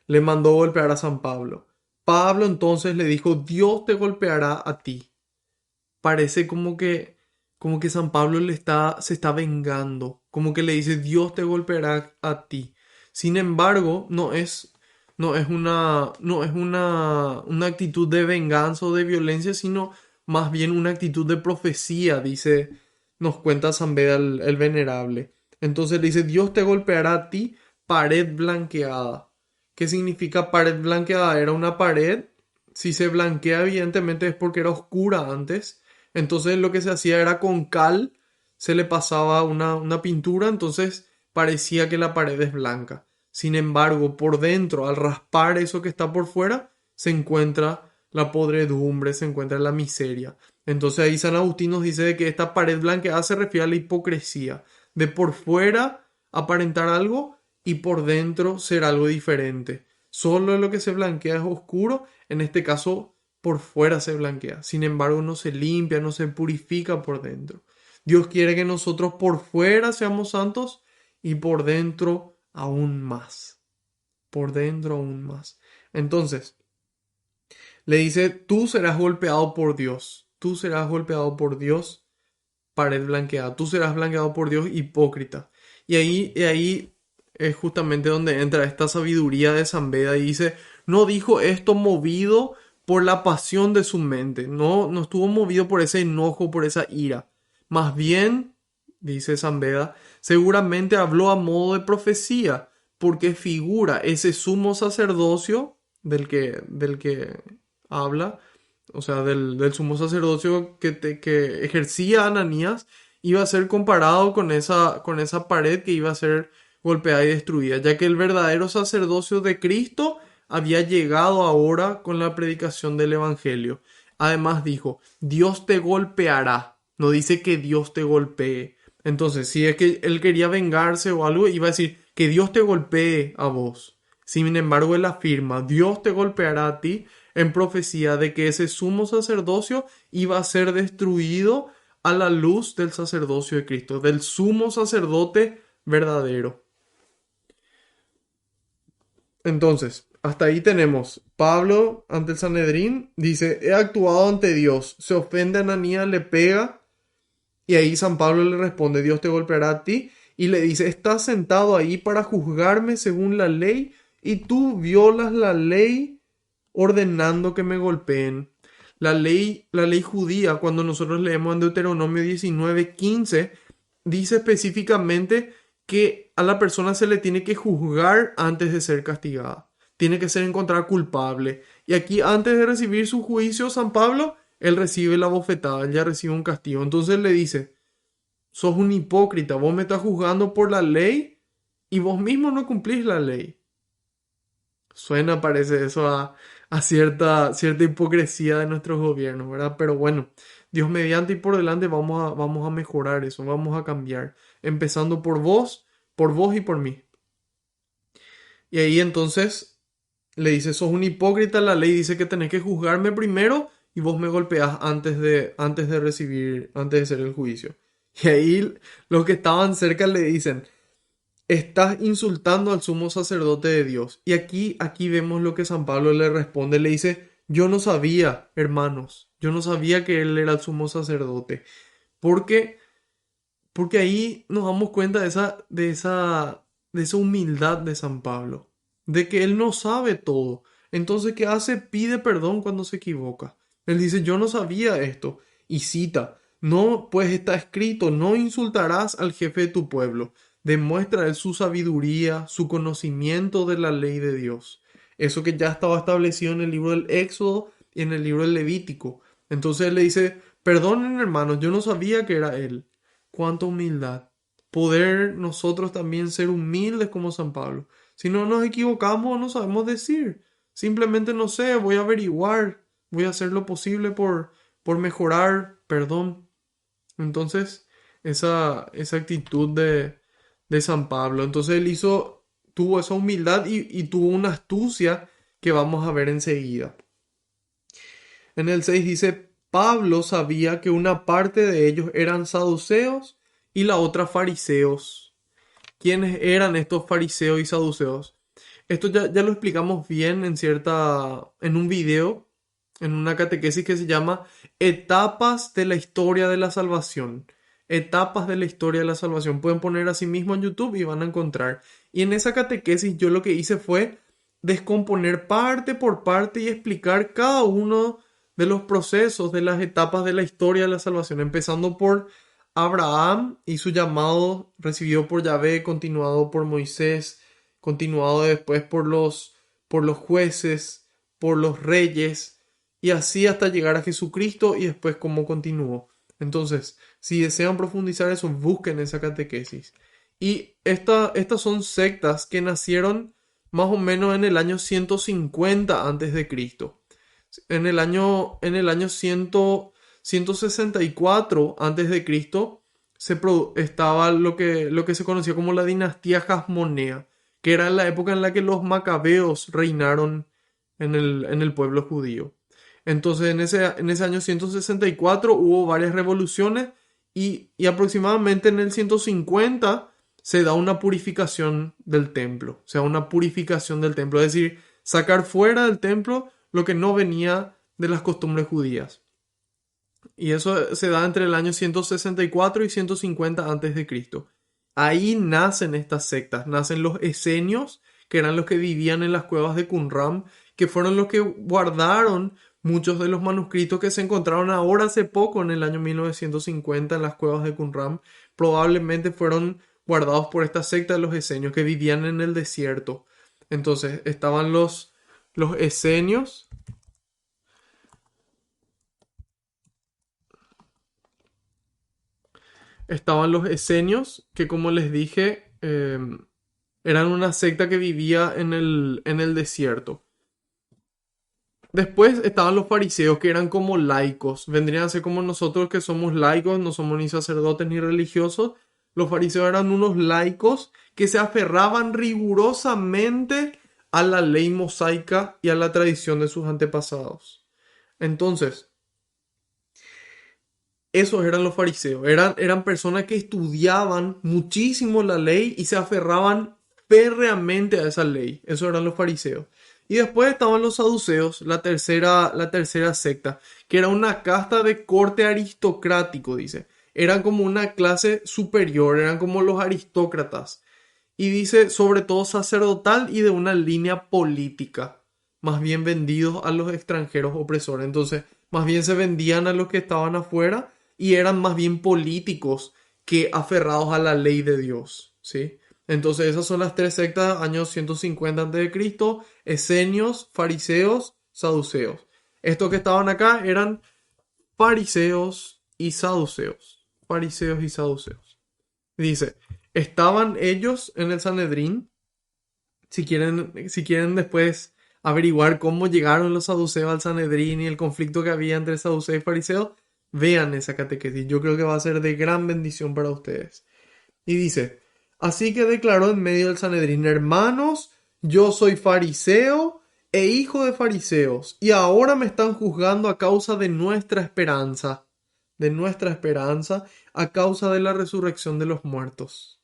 Le mandó golpear a San Pablo. Pablo entonces le dijo, Dios te golpeará a ti. Parece como que San Pablo se está vengando, como que le dice, Dios te golpeará a ti. Sin embargo, no es una actitud de venganza o de violencia, sino más bien una actitud de profecía, nos cuenta San Beda el Venerable. Entonces le dice, Dios te golpeará a ti, pared blanqueada. ¿Qué significa pared blanqueada? Era una pared, si se blanquea evidentemente es porque era oscura antes. Entonces lo que se hacía era con cal, se le pasaba una pintura, entonces parecía que la pared es blanca. Sin embargo, por dentro, al raspar eso que está por fuera, se encuentra la podredumbre, se encuentra la miseria. Entonces ahí San Agustín nos dice de que esta pared blanqueada se refiere a la hipocresía, de por fuera aparentar algo y por dentro ser algo diferente. Solo lo que se blanquea es oscuro, en este caso por fuera se blanquea. Sin embargo, no se limpia, no se purifica por dentro. Dios quiere que nosotros por fuera seamos santos y por dentro aún más. Por dentro aún más. Entonces, le dice, tú serás golpeado por Dios. Tú serás golpeado por Dios, pared blanqueada. Tú serás blanqueado por Dios, hipócrita. Y ahí es justamente donde entra esta sabiduría de San Beda y dice, no dijo esto movido por la pasión de su mente, no estuvo movido por ese enojo, por esa ira. Más bien, dice San Beda, seguramente habló a modo de profecía, porque figura ese sumo sacerdocio del que habla, o sea, del sumo sacerdocio que ejercía Ananías, iba a ser comparado con esa pared que iba a ser golpeada y destruida, ya que el verdadero sacerdocio de Cristo había llegado ahora con la predicación del Evangelio. Además dijo, Dios te golpeará, no dice que Dios te golpee. Entonces, si es que él quería vengarse o algo, iba a decir que Dios te golpee a vos. Sin embargo, él afirma, Dios te golpeará a ti, en profecía de que ese sumo sacerdocio iba a ser destruido a la luz del sacerdocio de Cristo, del sumo sacerdote verdadero. Entonces, hasta ahí tenemos. Pablo ante el Sanedrín dice, he actuado ante Dios. Se ofende a Ananías, le pega. Y ahí San Pablo le responde, Dios te golpeará a ti. Y le dice, estás sentado ahí para juzgarme según la ley y tú violas la ley ordenando que me golpeen. La ley judía, cuando nosotros leemos en Deuteronomio 19:15, dice específicamente que a la persona se le tiene que juzgar antes de ser castigada. Tiene que ser encontrada culpable. Y aquí, antes de recibir su juicio, San Pablo, él recibe la bofetada, él ya recibe un castigo. Entonces le dice, sos un hipócrita, vos me estás juzgando por la ley y vos mismo no cumplís la ley. Suena, parece eso a cierta hipocresía de nuestros gobiernos, ¿verdad? Pero bueno, Dios mediante y por delante vamos a mejorar eso, vamos a cambiar, empezando por vos y por mí. Y ahí entonces le dice, sos un hipócrita, la ley dice que tenés que juzgarme primero y vos me golpeás antes de hacer el juicio. Y ahí los que estaban cerca le dicen, estás insultando al sumo sacerdote de Dios. Y aquí vemos lo que San Pablo le responde. Le dice, yo no sabía, hermanos, yo no sabía que él era el sumo sacerdote. Porque, porque ahí nos damos cuenta de esa humildad de San Pablo. De que él no sabe todo. Entonces, ¿qué hace? Pide perdón cuando se equivoca. Él dice, yo no sabía esto. Y cita, no, pues está escrito, no insultarás al jefe de tu pueblo. Demuestra él su sabiduría, su conocimiento de la ley de Dios. Eso que ya estaba establecido en el libro del Éxodo y en el libro del Levítico. Entonces él le dice, perdonen hermanos, yo no sabía que era él. Cuánta humildad. Poder nosotros también ser humildes como San Pablo. Si no nos equivocamos, no sabemos decir. Simplemente no sé, voy a averiguar, voy a hacer lo posible por mejorar, perdón. Entonces, esa actitud de San Pablo. Entonces él tuvo esa humildad y tuvo una astucia que vamos a ver enseguida. En el 6 dice, Pablo sabía que una parte de ellos eran saduceos y la otra fariseos. ¿Quiénes eran estos fariseos y saduceos? Esto ya lo explicamos bien en un video, en una catequesis que se llama Etapas de la historia de la salvación. Etapas de la historia de la salvación. Pueden poner así mismo en YouTube y van a encontrar. Y en esa catequesis yo lo que hice fue descomponer parte por parte y explicar cada uno de los procesos, de las etapas de la historia de la salvación, empezando por Abraham y su llamado recibido por Yahvé, continuado por Moisés, continuado después por los jueces, por los reyes, y así hasta llegar a Jesucristo y después cómo continuó. Entonces, si desean profundizar eso, busquen esa catequesis. Y estas son sectas que nacieron más o menos en el año 150 antes de Cristo. En el año 164 antes de Cristo estaba lo que se conocía como la dinastía Hasmonea, que era la época en la que los macabeos reinaron en el pueblo judío. Entonces, en ese año 164 hubo varias revoluciones y aproximadamente en el 150 se da una purificación del templo. O sea, una purificación del templo. Es decir, sacar fuera del templo lo que no venía de las costumbres judías. Y eso se da entre el año 164 y 150 antes de Cristo. Ahí nacen estas sectas, nacen los esenios, que eran los que vivían en las cuevas de Qumran, que fueron los que guardaron muchos de los manuscritos que se encontraron ahora hace poco, en el año 1950, en las cuevas de Qumran. Probablemente fueron guardados por esta secta de los esenios que vivían en el desierto. Entonces estaban los esenios. Estaban los esenios, que como les dije, eran una secta que vivía en el desierto. Después estaban los fariseos, que eran como laicos. Vendrían a ser como nosotros, que somos laicos, no somos ni sacerdotes ni religiosos. Los fariseos eran unos laicos que se aferraban rigurosamente a la ley mosaica y a la tradición de sus antepasados. Entonces, esos eran los fariseos. Eran personas que estudiaban muchísimo la ley y se aferraban férreamente a esa ley. Esos eran los fariseos. Y después estaban los saduceos, la tercera secta, que era una casta de corte aristocrático, dice. Eran como una clase superior, eran como los aristócratas. Y dice, sobre todo sacerdotal y de una línea política, más bien vendidos a los extranjeros opresores. Entonces, más bien se vendían a los que estaban afuera y eran más bien políticos que aferrados a la ley de Dios, ¿sí? Entonces, esas son las tres sectas, años 150 a.C., esenios, fariseos, saduceos. Estos que estaban acá eran fariseos y saduceos. Fariseos y saduceos. Dice, estaban ellos en el Sanedrín. Si quieren después averiguar cómo llegaron los saduceos al Sanedrín y el conflicto que había entre saduceos y fariseos, vean esa catequesis. Yo creo que va a ser de gran bendición para ustedes. Y dice, así que declaró en medio del Sanedrín, hermanos, yo soy fariseo e hijo de fariseos, y ahora me están juzgando a causa de nuestra esperanza, a causa de la resurrección de los muertos.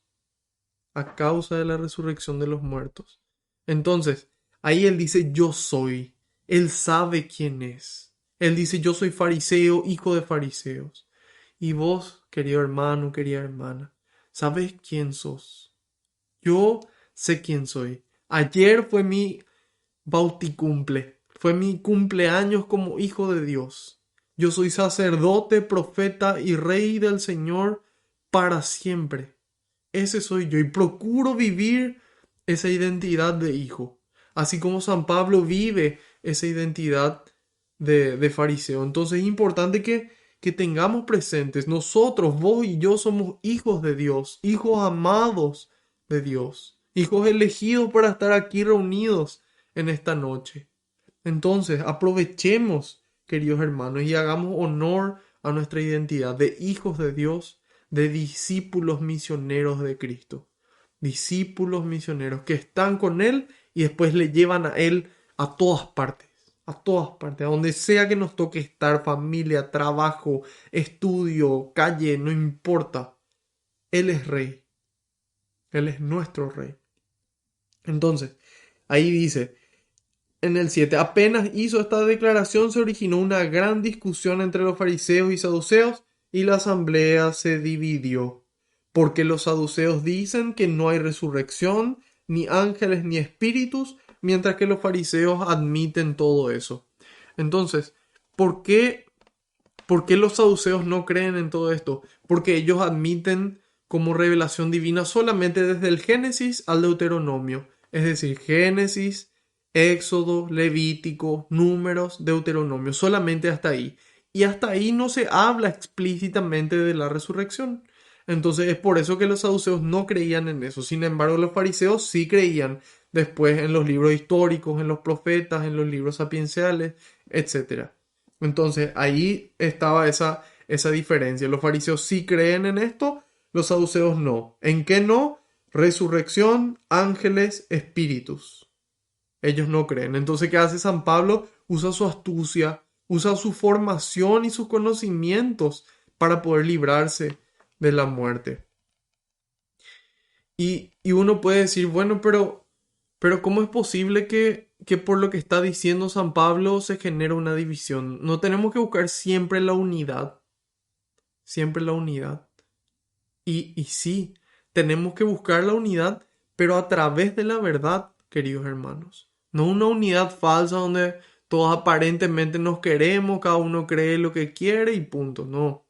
A causa de la resurrección de los muertos. Entonces, ahí él dice, yo soy. Él sabe quién es. Él dice, yo soy fariseo, hijo de fariseos. Y vos, querido hermano, querida hermana, ¿sabes quién sos? Yo sé quién soy. Ayer fue mi bauticumple. Fue mi cumpleaños como hijo de Dios. Yo soy sacerdote, profeta y rey del Señor para siempre. Ese soy yo y procuro vivir esa identidad de hijo. Así como San Pablo vive esa identidad de fariseo. Entonces es importante que tengamos presentes, nosotros, vos y yo somos hijos de Dios, hijos amados de Dios, hijos elegidos para estar aquí reunidos en esta noche. Entonces aprovechemos, queridos hermanos, y hagamos honor a nuestra identidad de hijos de Dios, de discípulos misioneros de Cristo. Discípulos misioneros que están con Él y después le llevan a Él a todas partes, a donde sea que nos toque estar, familia, trabajo, estudio, calle, no importa. Él es Rey, Él es nuestro Rey. Entonces, ahí dice, en el 7, apenas hizo esta declaración se originó una gran discusión entre los fariseos y saduceos y la asamblea se dividió, porque los saduceos dicen que no hay resurrección, ni ángeles, ni espíritus, mientras que los fariseos admiten todo eso. Entonces, ¿por qué los saduceos no creen en todo esto? Porque ellos admiten como revelación divina solamente desde el Génesis al Deuteronomio, es decir, Génesis, Éxodo, Levítico, Números, Deuteronomio, solamente hasta ahí. Y hasta ahí no se habla explícitamente de la resurrección. Entonces es por eso que los saduceos no creían en eso. Sin embargo, los fariseos sí creían después en los libros históricos, en los profetas, en los libros sapienciales, etc. Entonces ahí estaba esa diferencia. Los fariseos sí creen en esto, los saduceos no. ¿En qué no? Resurrección, ángeles, espíritus. Ellos no creen. Entonces, ¿qué hace San Pablo? Usa su astucia, usa su formación y sus conocimientos para poder librarse de la muerte. Y uno puede decir, bueno, pero ¿cómo es posible que por lo que está diciendo San Pablo se genere una división? No tenemos que buscar siempre la unidad. Siempre la unidad. Y sí, tenemos que buscar la unidad, pero a través de la verdad, queridos hermanos. No una unidad falsa donde todos aparentemente nos queremos, cada uno cree lo que quiere y punto. No.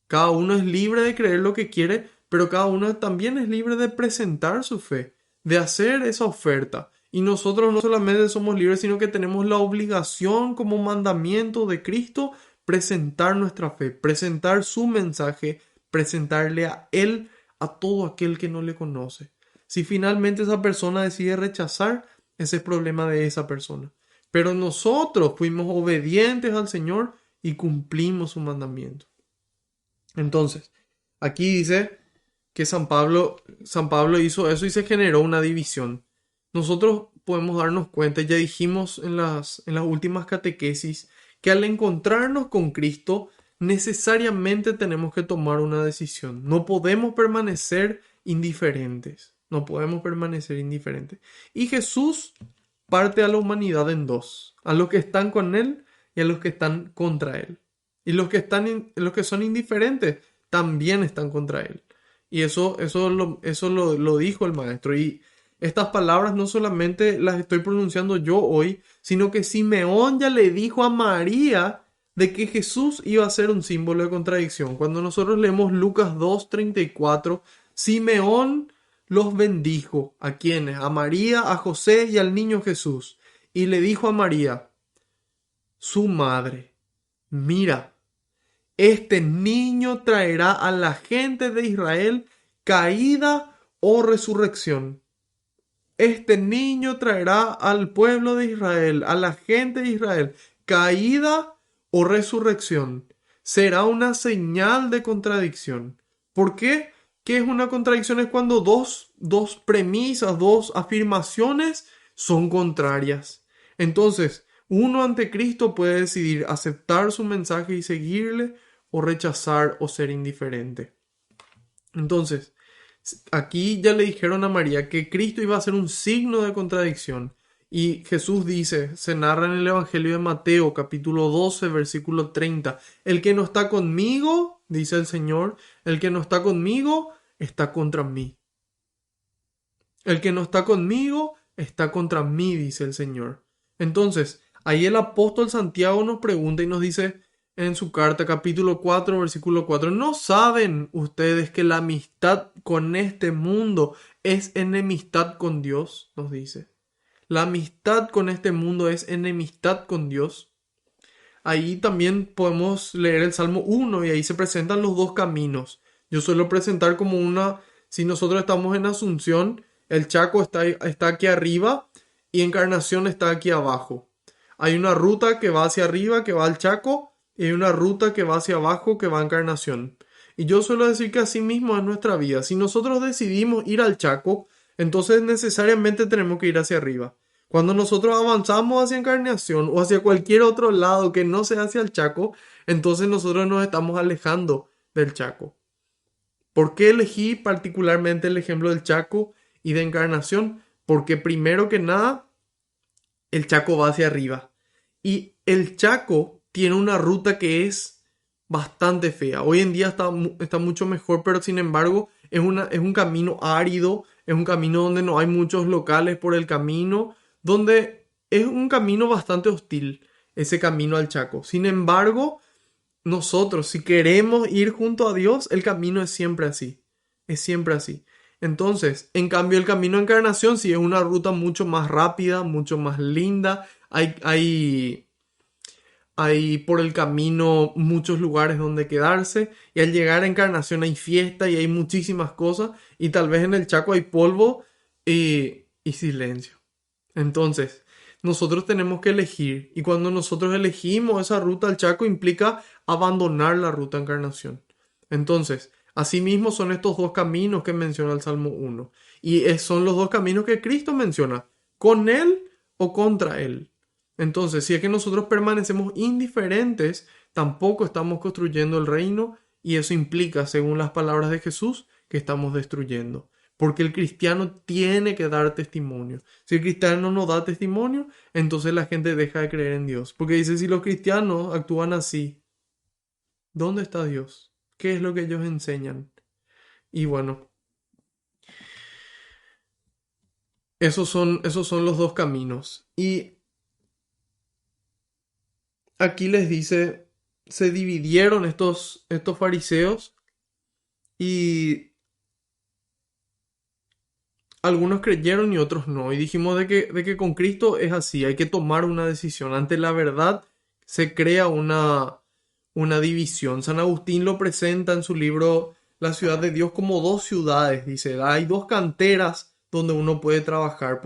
Cada uno es libre de creer lo que quiere, pero cada uno también es libre de presentar su fe, de hacer esa oferta. Y nosotros no solamente somos libres, sino que tenemos la obligación como mandamiento de Cristo presentar nuestra fe, presentar su mensaje, presentarle a Él a todo aquel que no le conoce. Si finalmente esa persona decide rechazar, ese es problema de esa persona. Pero nosotros fuimos obedientes al Señor y cumplimos su mandamiento. Entonces, aquí dice que San Pablo hizo eso y se generó una división. Nosotros podemos darnos cuenta, ya dijimos en las últimas catequesis, que al encontrarnos con Cristo, necesariamente tenemos que tomar una decisión. No podemos permanecer indiferentes. No podemos permanecer indiferentes. Y Jesús parte a la humanidad en dos: a los que están con Él y a los que están contra Él. Y los que son indiferentes también están contra Él. Y eso lo dijo el maestro. Y estas palabras no solamente las estoy pronunciando yo hoy, sino que Simeón ya le dijo a María de que Jesús iba a ser un símbolo de contradicción. Cuando nosotros leemos Lucas 2:34, Simeón los bendijo. ¿A quiénes? A María, a José y al niño Jesús. Y le dijo a María, su madre: mira, este niño traerá a la gente de Israel caída o resurrección. Este niño traerá al pueblo de Israel, a la gente de Israel, caída o resurrección. Será una señal de contradicción. ¿Por qué? ¿Qué es una contradicción? Es cuando dos premisas, dos afirmaciones son contrarias. Entonces, uno ante Cristo puede decidir aceptar su mensaje y seguirle, o rechazar o ser indiferente. Entonces, aquí ya le dijeron a María que Cristo iba a ser un signo de contradicción. Y Jesús dice, se narra en el Evangelio de Mateo, capítulo 12, versículo 30. El que no está conmigo, dice el Señor, el que no está conmigo está contra mí. El que no está conmigo está contra mí, dice el Señor. Entonces, ahí el apóstol Santiago nos pregunta y nos dice en su carta, capítulo 4, versículo 4, ¿no saben ustedes que la amistad con este mundo es enemistad con Dios? Nos dice. La amistad con este mundo es enemistad con Dios. ahí también podemos leer el Salmo 1 y ahí se presentan los dos caminos. Yo suelo presentar como si nosotros estamos en Asunción, el Chaco está aquí arriba y Encarnación está aquí abajo. Hay una ruta que va hacia arriba, que va al Chaco, y hay una ruta que va hacia abajo, que va a Encarnación. Y yo suelo decir que así mismo es nuestra vida. Si nosotros decidimos ir al Chaco, entonces necesariamente tenemos que ir hacia arriba. Cuando nosotros avanzamos hacia Encarnación o hacia cualquier otro lado que no sea hacia el Chaco, entonces nosotros nos estamos alejando del Chaco. ¿Por qué elegí particularmente el ejemplo del Chaco y de Encarnación? Porque primero que nada, el Chaco va hacia arriba. Y el Chaco tiene una ruta que es bastante fea. Hoy en día está mucho mejor, pero sin embargo es un camino árido, es un camino donde no hay muchos locales por el camino, donde es un camino bastante hostil, ese camino al Chaco. Sin embargo, nosotros, si queremos ir junto a Dios, el camino es siempre así. Es siempre así. Entonces, en cambio, el camino a Encarnación sí es una ruta mucho más rápida, mucho más linda. Hay por el camino muchos lugares donde quedarse. Y al llegar a Encarnación hay fiesta y hay muchísimas cosas. Y tal vez en el Chaco hay polvo y silencio. Entonces, nosotros tenemos que elegir. Y cuando nosotros elegimos esa ruta al Chaco implica abandonar la ruta a Encarnación. Entonces, asimismo son estos dos caminos que menciona el Salmo 1. Y son los dos caminos que Cristo menciona. Con Él o contra Él. Entonces, si es que nosotros permanecemos indiferentes, tampoco estamos construyendo el reino. Y eso implica, según las palabras de Jesús, que estamos destruyendo. Porque el cristiano tiene que dar testimonio. Si el cristiano no da testimonio, entonces la gente deja de creer en Dios. Porque dice, si los cristianos actúan así, ¿dónde está Dios? ¿Qué es lo que ellos enseñan? Y bueno, esos son los dos caminos. Y aquí les dice, se dividieron estos fariseos y algunos creyeron y otros no. Y dijimos de que con Cristo es así, hay que tomar una decisión. Ante la verdad se crea una división. San Agustín lo presenta en su libro La ciudad de Dios como dos ciudades. Dice, hay dos canteras donde uno puede trabajar.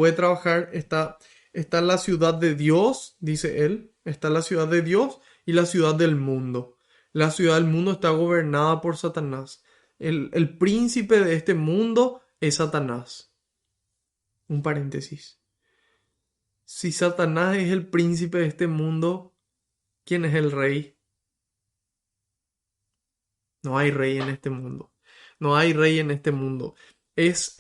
Está la ciudad de Dios, dice él. Está la ciudad de Dios y la ciudad del mundo. La ciudad del mundo está gobernada por Satanás. El príncipe de este mundo es Satanás. Un paréntesis. Si Satanás es el príncipe de este mundo, ¿quién es el rey? No hay rey en este mundo. No hay rey en este mundo. Es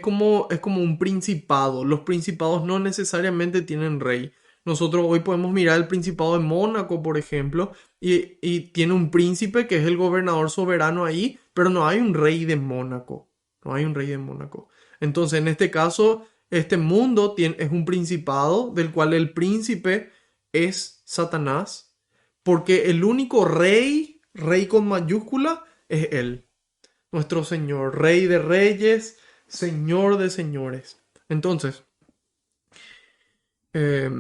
como un principado. Los principados no necesariamente tienen rey. Nosotros hoy podemos mirar el principado de Mónaco, por ejemplo, y tiene un príncipe que es el gobernador soberano ahí, pero no hay un rey de Mónaco. No hay un rey de Mónaco. Entonces, en este caso, este mundo es un principado del cual el príncipe es Satanás, porque el único rey con mayúscula, es Él, nuestro Señor, Rey de reyes, Señor de señores. Entonces, eh,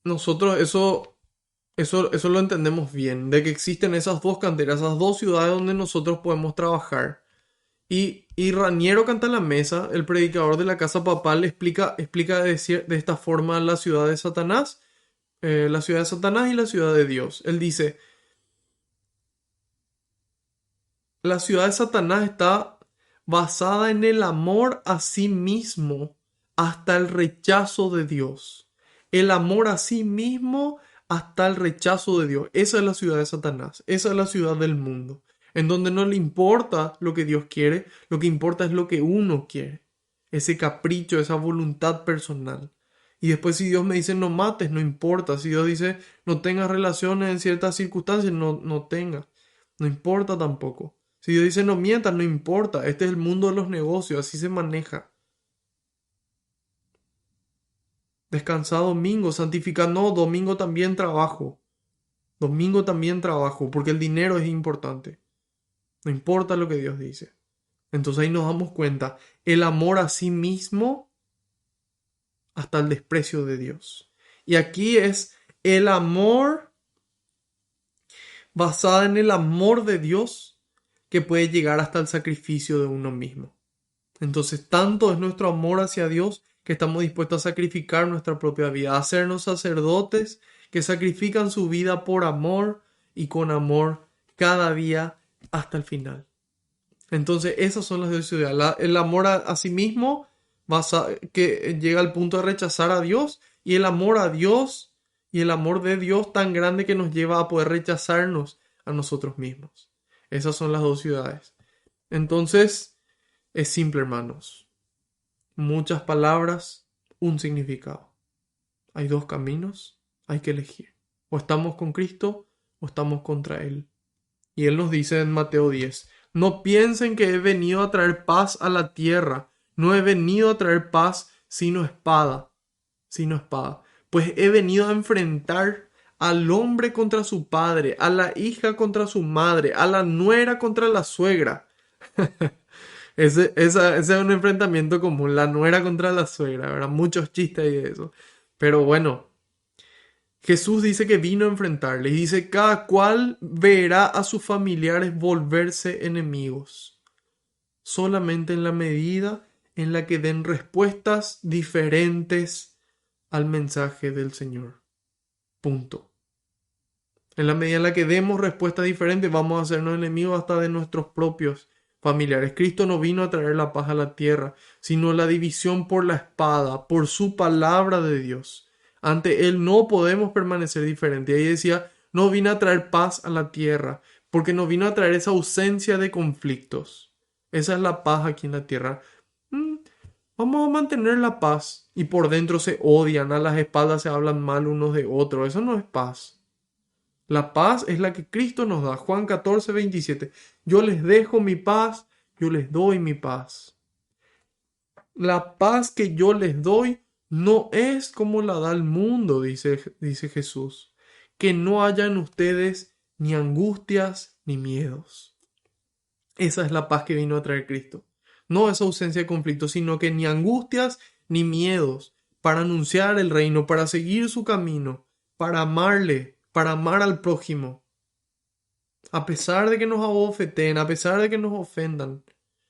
nosotros eso lo entendemos bien, de que existen esas dos canteras, esas dos ciudades donde nosotros podemos trabajar. Y Raniero Cantalamessa, el predicador de la casa papal, explica de esta forma la ciudad de Satanás, la ciudad de Satanás y la ciudad de Dios. Él dice, la ciudad de Satanás está basada en el amor a sí mismo hasta el rechazo de Dios. El amor a sí mismo hasta el rechazo de Dios. Esa es la ciudad de Satanás. Esa es la ciudad del mundo. En donde no le importa lo que Dios quiere, lo que importa es lo que uno quiere. Ese capricho, esa voluntad personal. Y después si Dios me dice no mates, no importa. Si Dios dice no tengas relaciones en ciertas circunstancias, no tengas. No importa tampoco. Si Dios dice no mientas, no importa. Este es el mundo de los negocios, así se maneja. Descansa domingo, santifica, no, domingo también trabajo. Domingo también trabajo, porque el dinero es importante. No importa lo que Dios dice. Entonces ahí nos damos cuenta, el amor a sí mismo hasta el desprecio de Dios. Y aquí es el amor basada en el amor de Dios que puede llegar hasta el sacrificio de uno mismo. Entonces, tanto es nuestro amor hacia Dios que estamos dispuestos a sacrificar nuestra propia vida, a hacernos sacerdotes que sacrifican su vida por amor y con amor cada día hasta el final. Entonces, esas son las dos ciudades. El amor a sí mismo que llega al punto de rechazar a Dios, y el amor a Dios y el amor de Dios tan grande que nos lleva a poder rechazarnos a nosotros mismos. Esas son las dos ciudades. Entonces, es simple, hermanos. Muchas palabras, un significado. Hay dos caminos, hay que elegir. O estamos con Cristo o estamos contra Él. Y Él nos dice en Mateo 10, no piensen que he venido a traer paz a la tierra. No he venido a traer paz sino espada. Sino espada. Pues he venido a enfrentar al hombre contra su padre, a la hija contra su madre, a la nuera contra la suegra. Ese es un enfrentamiento común, la nuera contra la suegra, ¿verdad? Muchos chistes y eso. Pero bueno, Jesús dice que vino a enfrentarle y dice, cada cual verá a sus familiares volverse enemigos, solamente en la medida en la que den respuestas diferentes al mensaje del Señor. Punto. En la medida en la que demos respuestas diferentes, vamos a hacernos enemigos hasta de nuestros propios familiares. Cristo no vino a traer la paz a la tierra, sino la división por la espada, por su palabra de Dios. Ante Él no podemos permanecer diferentes. Ahí decía, no vino a traer paz a la tierra, porque no vino a traer esa ausencia de conflictos. Esa es la paz aquí en la tierra. Vamos a mantener la paz. Y por dentro se odian, a las espaldas se hablan mal unos de otros. Eso no es paz. La paz es la que Cristo nos da. Juan 14, 27. Yo les dejo mi paz, yo les doy mi paz. La paz que yo les doy no es como la da el mundo, dice Jesús. Que no haya en ustedes ni angustias ni miedos. Esa es la paz que vino a traer Cristo. No esa ausencia de conflicto, sino que ni angustias ni miedos, para anunciar el reino, para seguir su camino, para amarle, para amar al prójimo. A pesar de que nos abofeteen, a pesar de que nos ofendan.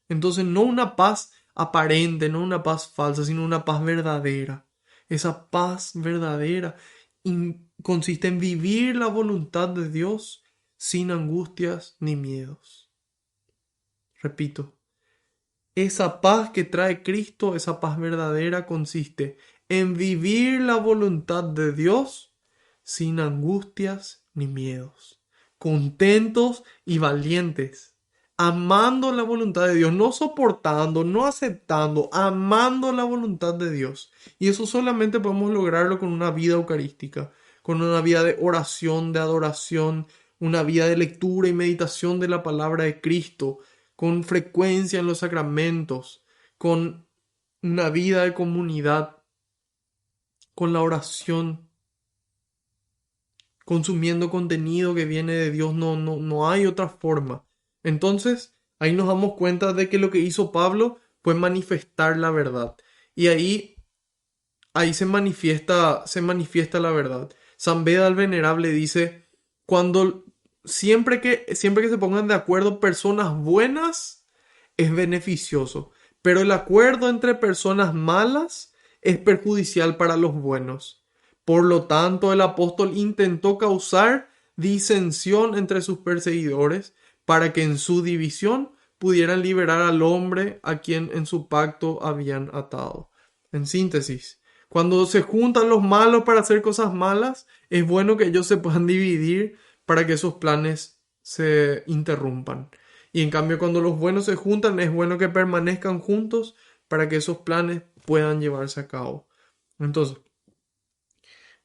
Entonces no una paz aparente, no una paz falsa, sino una paz verdadera. Esa paz verdadera consiste en vivir la voluntad de Dios sin angustias ni miedos. Repito, esa paz que trae Cristo, esa paz verdadera, consiste en vivir la voluntad de Dios sin angustias ni miedos, contentos y valientes, amando la voluntad de Dios, no soportando, no aceptando, amando la voluntad de Dios. Y eso solamente podemos lograrlo con una vida eucarística, con una vida de oración, de adoración, una vida de lectura y meditación de la palabra de Cristo, con frecuencia en los sacramentos, con una vida de comunidad, con la oración, consumiendo contenido que viene de Dios. No hay otra forma. Entonces, ahí nos damos cuenta de que lo que hizo Pablo fue manifestar la verdad. Y ahí se manifiesta la verdad. San Beda el Venerable dice, siempre que se pongan de acuerdo personas buenas, es beneficioso. Pero el acuerdo entre personas malas es perjudicial para los buenos. Por lo tanto, el apóstol intentó causar disensión entre sus perseguidores para que en su división pudieran liberar al hombre a quien en su pacto habían atado. En síntesis, cuando se juntan los malos para hacer cosas malas, es bueno que ellos se puedan dividir para que esos planes se interrumpan. Y en cambio, cuando los buenos se juntan, es bueno que permanezcan juntos para que esos planes puedan llevarse a cabo. Entonces,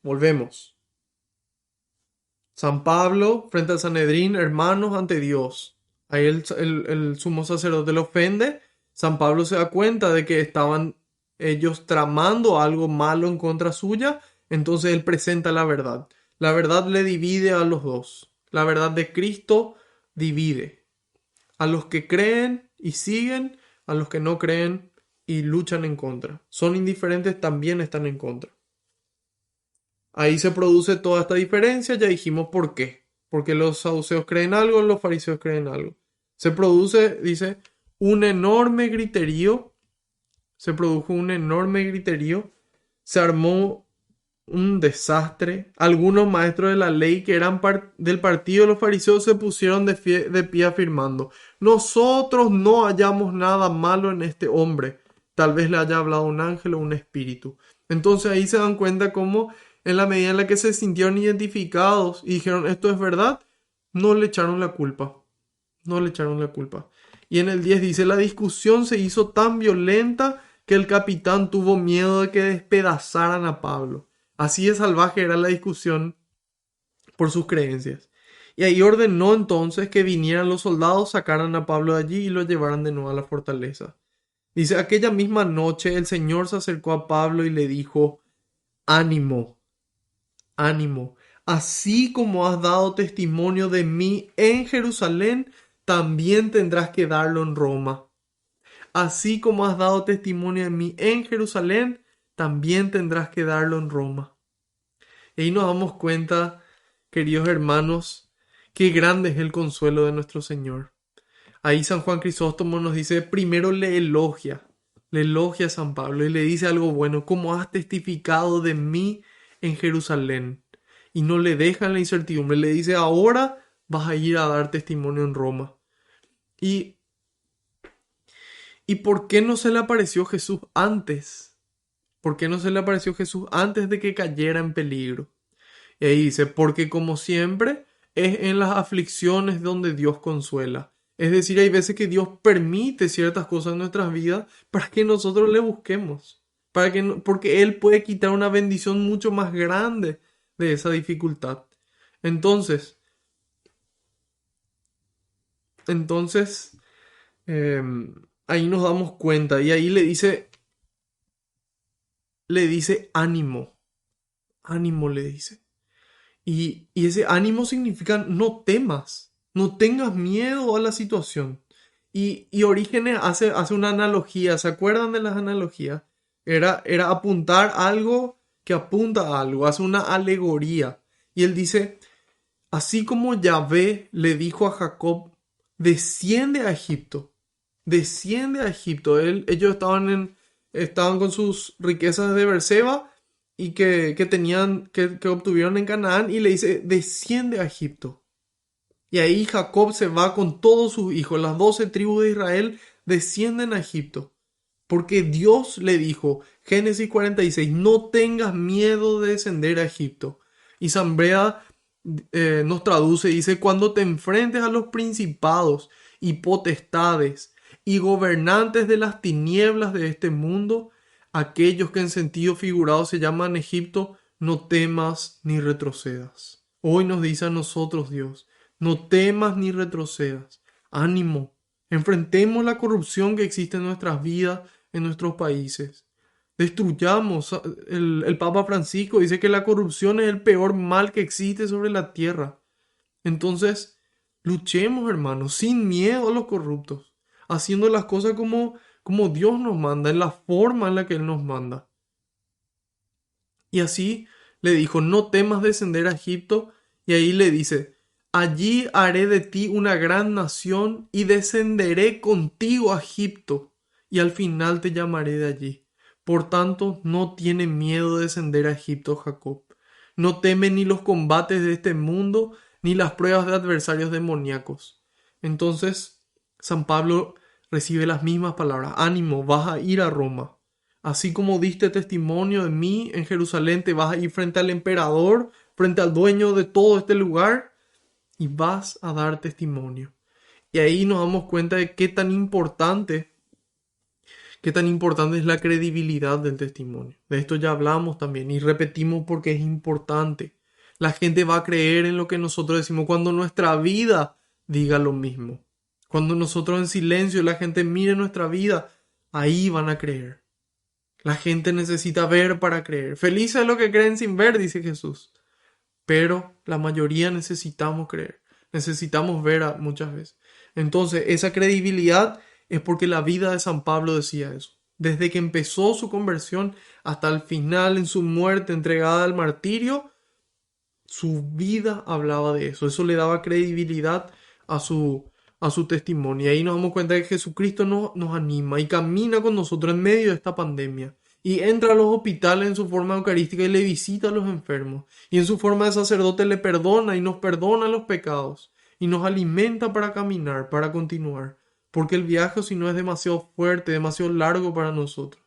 volvemos. San Pablo frente al Sanedrín, hermanos ante Dios. Ahí el sumo sacerdote le ofende. San Pablo se da cuenta de que estaban ellos tramando algo malo en contra suya. Entonces él presenta la verdad. La verdad le divide a los dos. La verdad de Cristo divide. A los que creen y siguen, a los que no creen y luchan en contra. Son indiferentes, también están en contra. Ahí se produce toda esta diferencia, ya dijimos por qué. Porque los saduceos creen algo, los fariseos creen algo. Se produce, dice, un enorme griterío. Se produjo un enorme griterío. Se armó un desastre. Algunos maestros de la ley que eran del partido de los fariseos se pusieron de pie afirmando: nosotros no hallamos nada malo en este hombre. Tal vez le haya hablado un ángel o un espíritu. Entonces ahí se dan cuenta cómo en la medida en la que se sintieron identificados y dijeron esto es verdad, no le echaron la culpa. No le echaron la culpa. Y en el 10 dice: la discusión se hizo tan violenta que el capitán tuvo miedo de que despedazaran a Pablo. Así de salvaje era la discusión por sus creencias. Y ahí ordenó entonces que vinieran los soldados, sacaran a Pablo de allí y lo llevaran de nuevo a la fortaleza. Dice: aquella misma noche el Señor se acercó a Pablo y le dijo: ánimo, ánimo. Así como has dado testimonio de mí en Jerusalén, también tendrás que darlo en Roma. Así como has dado testimonio de mí en Jerusalén, también tendrás que darlo en Roma. Y ahí nos damos cuenta, queridos hermanos, qué grande es el consuelo de nuestro Señor. Ahí San Juan Crisóstomo nos dice, primero le elogia a San Pablo y le dice algo bueno: como has testificado de mí en Jerusalén. Y no le deja en la incertidumbre, le dice: ahora vas a ir a dar testimonio en Roma. ¿Y por qué no se le apareció Jesús antes? ¿Por qué no se le apareció Jesús antes de que cayera en peligro? Y ahí dice: porque como siempre es en las aflicciones donde Dios consuela. Es decir, hay veces que Dios permite ciertas cosas en nuestras vidas para que nosotros le busquemos. Porque Él puede quitar una bendición mucho más grande de esa dificultad. Entonces, entonces eh, ahí nos damos cuenta y ahí le dice ánimo, ánimo le dice. Y ese ánimo significa no temas, no tengas miedo a la situación. Y Orígenes hace una analogía, ¿se acuerdan de las analogías? Era apuntar algo que apunta a algo, hace una alegoría. Y él dice: así como Yahvé le dijo a Jacob, desciende a Egipto, desciende a Egipto. Ellos estaban con sus riquezas de Berseba y que obtuvieron en Canaán, y le dice: desciende a Egipto. Y ahí Jacob se va con todos sus hijos, las 12 tribus de Israel descienden a Egipto. Porque Dios le dijo, Génesis 46, no tengas miedo de descender a Egipto. Y San Breda nos traduce, dice: cuando te enfrentes a los principados y potestades y gobernantes de las tinieblas de este mundo, aquellos que en sentido figurado se llaman Egipto, no temas ni retrocedas. Hoy nos dice a nosotros Dios: no temas ni retrocedas. Ánimo, enfrentemos la corrupción que existe en nuestras vidas, en nuestros países. Destruyamos. El Papa Francisco dice que la corrupción es el peor mal que existe sobre la tierra. Entonces, luchemos, hermanos, sin miedo a los corruptos, haciendo las cosas como Dios nos manda, en la forma en la que Él nos manda. Y así le dijo: no temas descender a Egipto. Y ahí le dice: allí haré de ti una gran nación y descenderé contigo a Egipto y al final te llamaré de allí. Por tanto, no tiene miedo de descender a Egipto Jacob. No teme ni los combates de este mundo, ni las pruebas de adversarios demoníacos. Entonces, San Pablo recibe las mismas palabras: ánimo, vas a ir a Roma. Así como diste testimonio de mí en Jerusalén, te vas a ir frente al emperador, frente al dueño de todo este lugar, y vas a dar testimonio. Y ahí nos damos cuenta de qué tan importante es la credibilidad del testimonio. De esto ya hablamos también y repetimos porque es importante. La gente va a creer en lo que nosotros decimos cuando nuestra vida diga lo mismo. Cuando nosotros en silencio la gente mire nuestra vida, ahí van a creer. La gente necesita ver para creer. Felices los que creen sin ver, dice Jesús. Pero la mayoría necesitamos creer. Necesitamos ver muchas veces. Entonces, esa credibilidad es porque la vida de San Pablo decía eso. Desde que empezó su conversión hasta el final, en su muerte entregada al martirio, su vida hablaba de eso. Eso le daba credibilidad a su testimonio. Y ahí nos damos cuenta de que Jesucristo nos anima y camina con nosotros en medio de esta pandemia. Y entra a los hospitales en su forma eucarística y le visita a los enfermos. Y en su forma de sacerdote le perdona y nos perdona los pecados. Y nos alimenta para caminar, para continuar. Porque el viaje, si no, es demasiado fuerte, demasiado largo para nosotros.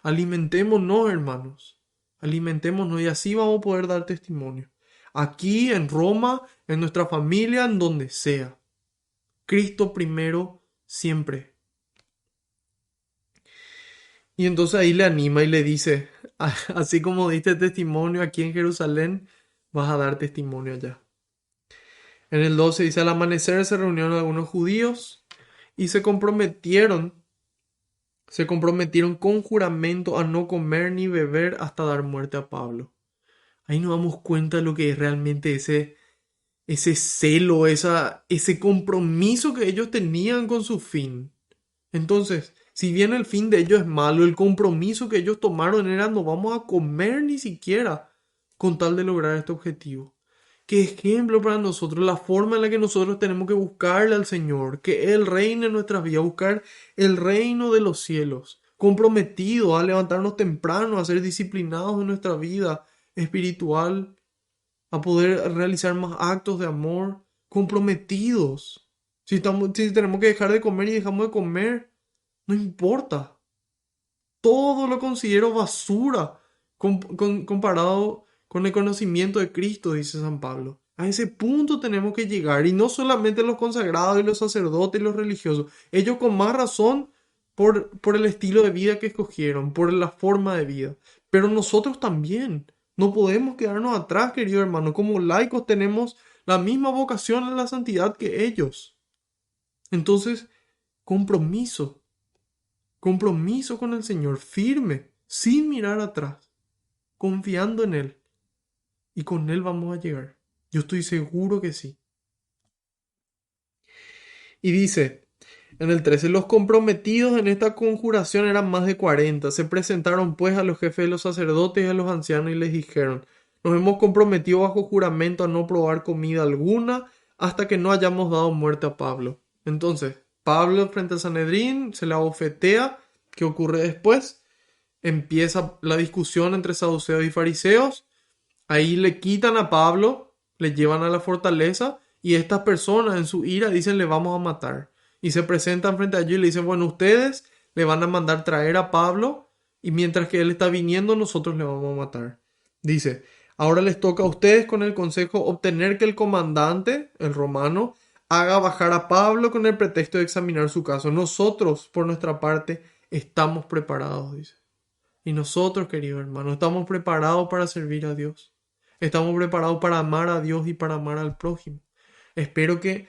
Alimentémonos, hermanos. Alimentémonos y así vamos a poder dar testimonio. Aquí, en Roma, en nuestra familia, en donde sea. Cristo primero, siempre. Y entonces ahí le anima y le dice, así como diste testimonio aquí en Jerusalén, vas a dar testimonio allá. En el 12 dice, al amanecer se reunieron algunos judíos y se comprometieron con juramento a no comer ni beber hasta dar muerte a Pablo. Ahí nos damos cuenta de lo que es realmente ese celo, ese compromiso que ellos tenían con su fin. Entonces, si bien el fin de ellos es malo, el compromiso que ellos tomaron era no vamos a comer ni siquiera con tal de lograr este objetivo. Qué ejemplo para nosotros, la forma en la que nosotros tenemos que buscarle al Señor, que Él reine en nuestras vidas, buscar el reino de los cielos, comprometidos a levantarnos temprano, a ser disciplinados en nuestra vida espiritual, a poder realizar más actos de amor, comprometidos. Si tenemos que dejar de comer y dejamos de comer, no importa. Todo lo considero basura comparado con el conocimiento de Cristo, dice San Pablo. A ese punto tenemos que llegar. Y no solamente los consagrados y los sacerdotes y los religiosos. Ellos con más razón por el estilo de vida que escogieron, por la forma de vida. Pero nosotros también. No podemos quedarnos atrás, querido hermano. Como laicos tenemos la misma vocación a la santidad que ellos. Entonces, compromiso. Compromiso con el Señor, firme, sin mirar atrás, confiando en Él. Y con Él vamos a llegar. Yo estoy seguro que sí. Y dice, en el 13, los comprometidos en esta conjuración eran más de 40. Se presentaron pues a los jefes de los sacerdotes y a los ancianos y les dijeron, nos hemos comprometido bajo juramento a no probar comida alguna hasta que no hayamos dado muerte a Pablo. Entonces, Pablo frente al Sanedrín se la abofetea. ¿Qué ocurre después? Empieza la discusión entre saduceos y fariseos. Ahí le quitan a Pablo, le llevan a la fortaleza y estas personas en su ira dicen le vamos a matar. Y se presentan frente a ellos y le dicen, bueno, ustedes le van a mandar traer a Pablo y mientras que él está viniendo nosotros le vamos a matar. Dice, ahora les toca a ustedes con el consejo obtener que el comandante, el romano, haga bajar a Pablo con el pretexto de examinar su caso. Nosotros, por nuestra parte, estamos preparados, dice. Y nosotros, queridos hermanos, estamos preparados para servir a Dios. Estamos preparados para amar a Dios y para amar al prójimo. Espero que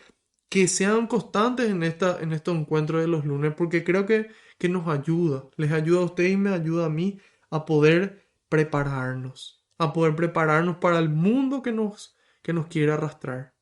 sean constantes en estos encuentros de los lunes, porque creo que nos ayuda. Les ayuda a ustedes y me ayuda a mí a poder prepararnos. A poder prepararnos para el mundo que nos quiere arrastrar.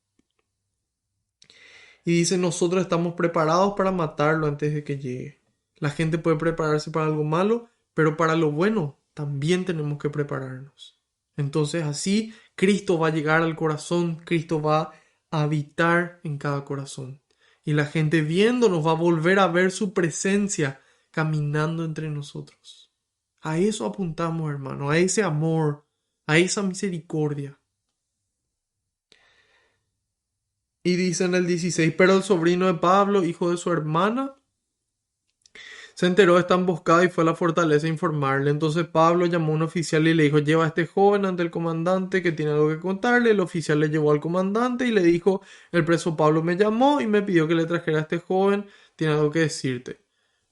Y dice, nosotros estamos preparados para matarlo antes de que llegue. La gente puede prepararse para algo malo, pero para lo bueno también tenemos que prepararnos. Entonces así Cristo va a llegar al corazón, Cristo va a habitar en cada corazón. Y la gente viéndonos va a volver a ver su presencia caminando entre nosotros. A eso apuntamos, hermano, a ese amor, a esa misericordia. Y dice en el 16, pero el sobrino de Pablo, hijo de su hermana, se enteró de esta emboscada y fue a la fortaleza a informarle. Entonces Pablo llamó a un oficial y le dijo, lleva a este joven ante el comandante que tiene algo que contarle. El oficial le llevó al comandante y le dijo, el preso Pablo me llamó y me pidió que le trajera a este joven, tiene algo que decirte.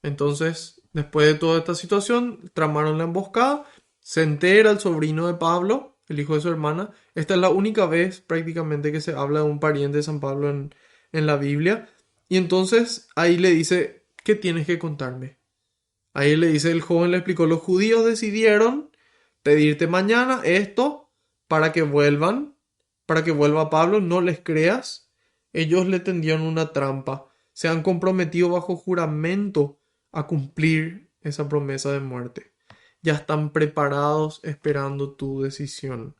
Entonces, después de toda esta situación, tramaron la emboscada, se entera el sobrino de Pablo, el hijo de su hermana. Esta es la única vez prácticamente que se habla de un pariente de San Pablo en la Biblia. Y entonces ahí le dice, ¿qué tienes que contarme? Ahí le dice, el joven le explicó, los judíos decidieron pedirte mañana esto para que vuelva Pablo, no les creas. Ellos le tendieron una trampa, se han comprometido bajo juramento a cumplir esa promesa de muerte. Ya están preparados esperando tu decisión.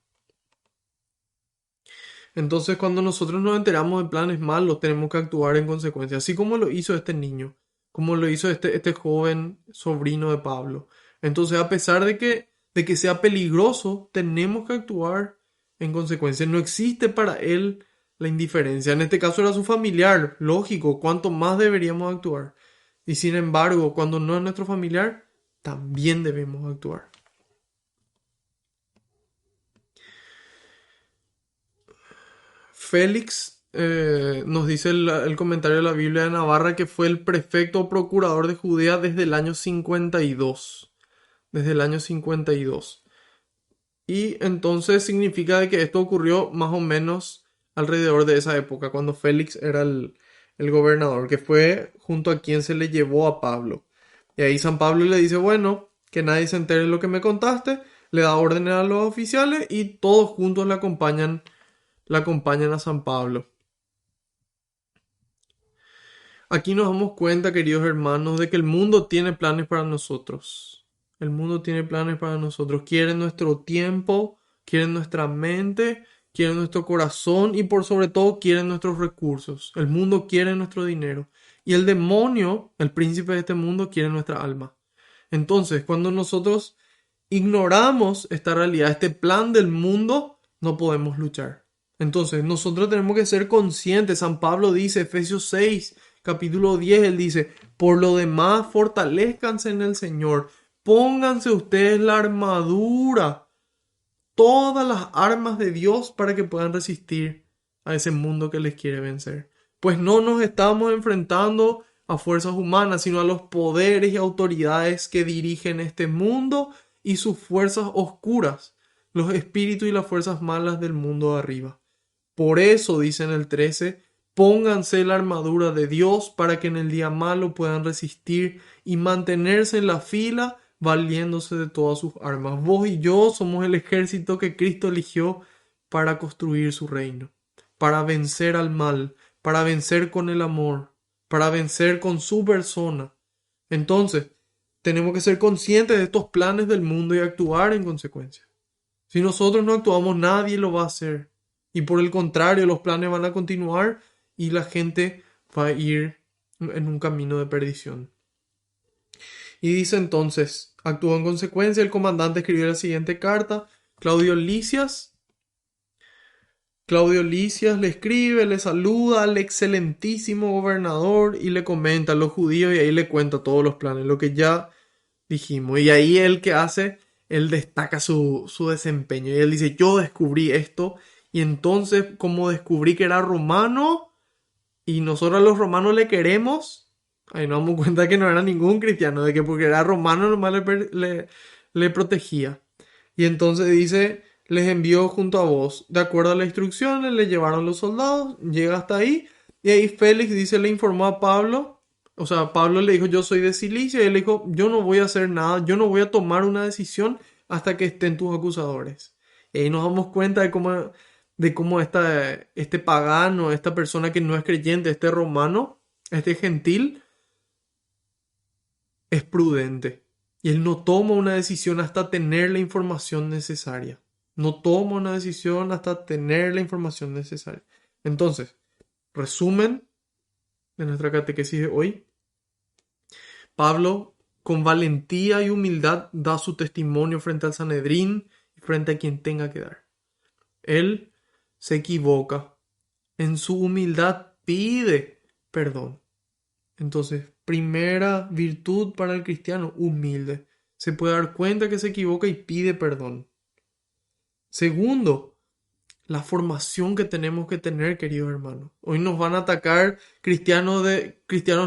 Entonces, cuando nosotros nos enteramos de planes malos, tenemos que actuar en consecuencia, así como lo hizo este niño, como lo hizo este joven sobrino de Pablo. Entonces, a pesar de que sea peligroso, tenemos que actuar en consecuencia. No existe para él la indiferencia. En este caso era su familiar, lógico, cuánto más deberíamos actuar. Y sin embargo, cuando no es nuestro familiar, también debemos actuar. Félix, nos dice el comentario de la Biblia de Navarra, que fue el prefecto o procurador de Judea desde el año 52. Desde el año 52. Y entonces significa de que esto ocurrió más o menos alrededor de esa época, cuando Félix era el gobernador, que fue junto a quien se le llevó a Pablo. Y ahí San Pablo le dice, bueno, que nadie se entere de lo que me contaste, le da órdenes a los oficiales y todos juntos le acompañan a San Pablo. Aquí nos damos cuenta, queridos hermanos, de que el mundo tiene planes para nosotros. El mundo tiene planes para nosotros. Quiere nuestro tiempo, quiere nuestra mente, quiere nuestro corazón y por sobre todo quiere nuestros recursos. El mundo quiere nuestro dinero. Y el demonio, el príncipe de este mundo, quiere nuestra alma. Entonces, cuando nosotros ignoramos esta realidad, este plan del mundo, no podemos luchar. Entonces, nosotros tenemos que ser conscientes. San Pablo dice, Efesios 6, capítulo 10, él dice, por lo demás, fortalezcanse en el Señor. Pónganse ustedes la armadura, todas las armas de Dios para que puedan resistir a ese mundo que les quiere vencer. Pues no nos estamos enfrentando a fuerzas humanas, sino a los poderes y autoridades que dirigen este mundo y sus fuerzas oscuras, los espíritus y las fuerzas malas del mundo de arriba. Por eso, dice en el 13, pónganse la armadura de Dios para que en el día malo puedan resistir y mantenerse en la fila valiéndose de todas sus armas. Vos y yo somos el ejército que Cristo eligió para construir su reino, para vencer al mal, para vencer con el amor, para vencer con su persona. Entonces, tenemos que ser conscientes de estos planes del mundo y actuar en consecuencia. Si nosotros no actuamos, nadie lo va a hacer. Y por el contrario, los planes van a continuar y la gente va a ir en un camino de perdición. Y dice entonces, actuó en consecuencia, el comandante escribió la siguiente carta. Claudio Lisias le escribe, le saluda al excelentísimo gobernador y le comenta a los judíos y ahí le cuenta todos los planes, lo que ya dijimos. Y ahí él destaca su desempeño y él dice, yo descubrí esto y entonces como descubrí que era romano y nosotros a los romanos le queremos, ahí nos damos cuenta que no era ningún cristiano, de que porque era romano nomás le protegía. Y entonces dice, les envió junto a vos, de acuerdo a las instrucciones, le llevaron los soldados, llega hasta ahí, y ahí Félix dice, le informó a Pablo, o sea, Pablo le dijo, yo soy de Cilicia, y él le dijo, yo no voy a hacer nada, yo no voy a tomar una decisión hasta que estén tus acusadores. Y ahí nos damos cuenta de cómo este pagano, esta persona que no es creyente, este romano, este gentil, es prudente. Y él no toma una decisión hasta tener la información necesaria. No toma una decisión hasta tener la información necesaria. Entonces, resumen de nuestra catequesis de hoy. Pablo, con valentía y humildad, da su testimonio frente al Sanedrín y frente a quien tenga que dar. Él se equivoca. En su humildad pide perdón. Entonces, primera virtud para el cristiano, humilde. Se puede dar cuenta que se equivoca y pide perdón. Segundo, la formación que tenemos que tener, queridos hermanos. Hoy nos van a atacar cristianos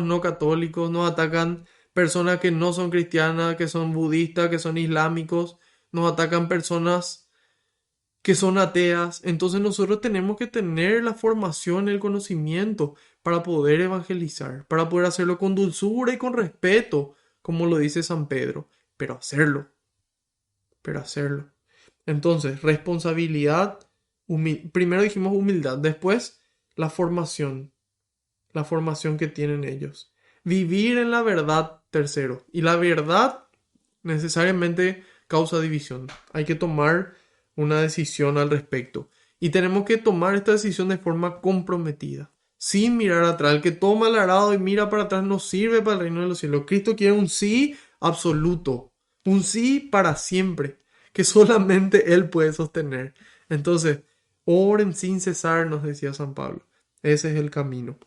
no católicos, nos atacan personas que no son cristianas, que son budistas, que son islámicos, nos atacan personas que son ateas. Entonces nosotros tenemos que tener la formación, el conocimiento para poder evangelizar, para poder hacerlo con dulzura y con respeto, como lo dice San Pedro, pero hacerlo. Entonces, responsabilidad, primero dijimos humildad, después la formación que tienen ellos. Vivir en la verdad tercero. Y la verdad necesariamente causa división. Hay que tomar una decisión al respecto. Y tenemos que tomar esta decisión de forma comprometida, sin mirar atrás. El que toma el arado y mira para atrás no sirve para el reino de los cielos. Cristo quiere un sí absoluto, un sí para siempre, que solamente Él puede sostener. Entonces, oren sin cesar, nos decía San Pablo. Ese es el camino.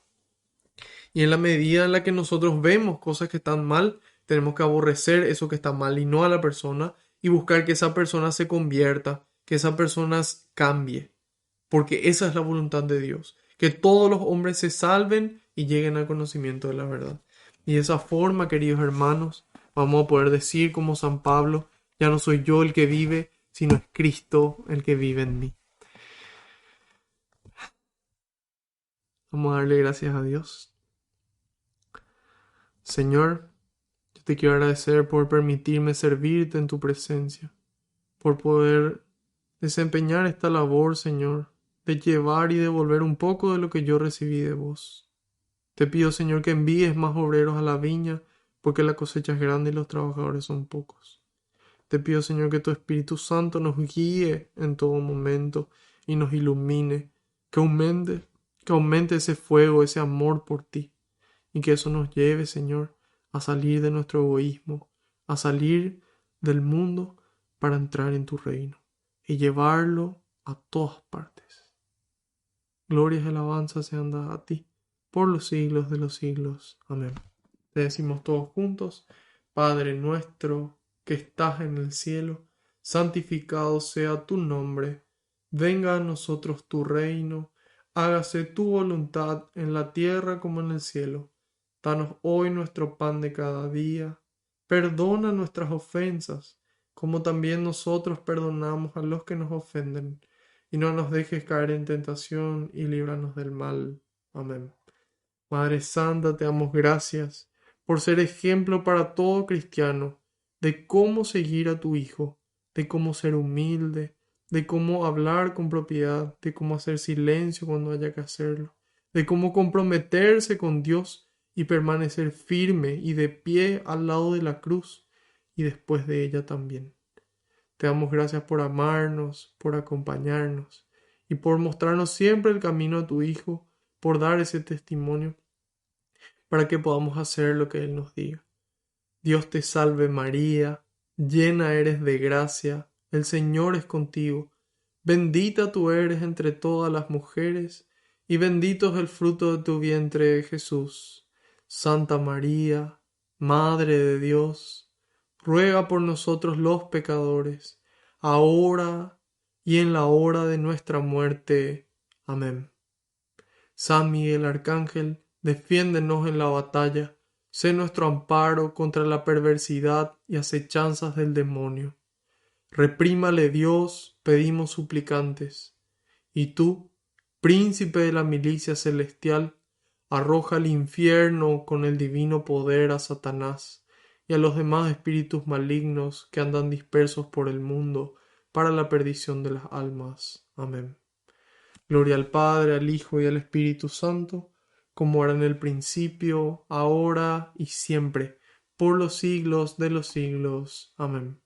Y en la medida en la que nosotros vemos cosas que están mal, tenemos que aborrecer eso que está mal y no a la persona y buscar que esa persona se convierta, que esa persona cambie, porque esa es la voluntad de Dios, que todos los hombres se salven y lleguen al conocimiento de la verdad. Y de esa forma, queridos hermanos, vamos a poder decir como San Pablo, ya no soy yo el que vive, sino es Cristo el que vive en mí. Vamos a darle gracias a Dios. Señor, yo te quiero agradecer por permitirme servirte en tu presencia, por poder desempeñar esta labor, Señor, de llevar y devolver un poco de lo que yo recibí de vos. Te pido, Señor, que envíes más obreros a la viña, porque la cosecha es grande y los trabajadores son pocos. Te pido, Señor, que tu Espíritu Santo nos guíe en todo momento y nos ilumine, que aumente ese fuego, ese amor por ti, y que eso nos lleve, Señor, a salir de nuestro egoísmo, a salir del mundo para entrar en tu reino y llevarlo a todas partes. Gloria y alabanza sean dadas a ti por los siglos de los siglos. Amén. Te decimos todos juntos: Padre nuestro que estás en el cielo, santificado sea tu nombre. Venga a nosotros tu reino. Hágase tu voluntad en la tierra como en el cielo. Danos hoy nuestro pan de cada día. Perdona nuestras ofensas, como también nosotros perdonamos a los que nos ofenden. Y no nos dejes caer en tentación, y líbranos del mal. Amén. Madre Santa, te damos gracias por ser ejemplo para todo cristiano de cómo seguir a tu Hijo, de cómo ser humilde, de cómo hablar con propiedad, de cómo hacer silencio cuando haya que hacerlo, de cómo comprometerse con Dios y permanecer firme y de pie al lado de la cruz y después de ella también. Te damos gracias por amarnos, por acompañarnos y por mostrarnos siempre el camino a tu Hijo, por dar ese testimonio para que podamos hacer lo que Él nos diga. Dios te salve María, llena eres de gracia, el Señor es contigo. Bendita tú eres entre todas las mujeres, y bendito es el fruto de tu vientre, Jesús. Santa María, Madre de Dios, ruega por nosotros los pecadores, ahora y en la hora de nuestra muerte. Amén. San Miguel Arcángel, defiéndenos en la batalla, sé nuestro amparo contra la perversidad y acechanzas del demonio. Reprímale Dios, pedimos suplicantes. Y tú, príncipe de la milicia celestial, arroja al infierno con el divino poder a Satanás y a los demás espíritus malignos que andan dispersos por el mundo para la perdición de las almas. Amén. Gloria al Padre, al Hijo y al Espíritu Santo, como era en el principio, ahora y siempre, por los siglos de los siglos. Amén.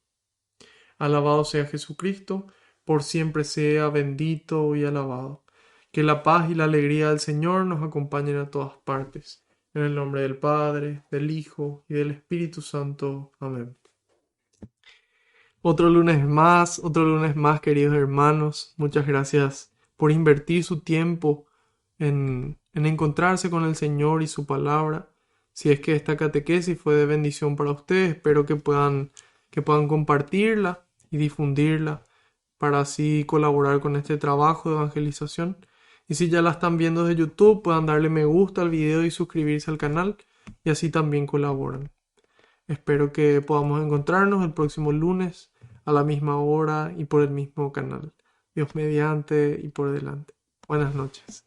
Alabado sea Jesucristo, por siempre sea bendito y alabado. Que la paz y la alegría del Señor nos acompañen a todas partes. En el nombre del Padre, del Hijo y del Espíritu Santo. Amén. Otro lunes más, queridos hermanos. Muchas gracias por invertir su tiempo en encontrarse con el Señor y su palabra. Si es que esta catequesis fue de bendición para ustedes, espero que puedan compartirla y difundirla para así colaborar con este trabajo de evangelización. Y si ya la están viendo desde YouTube, puedan darle me gusta al video y suscribirse al canal, y así también colaboran. Espero que podamos encontrarnos el próximo lunes a la misma hora y por el mismo canal. Dios mediante y por delante. Buenas noches.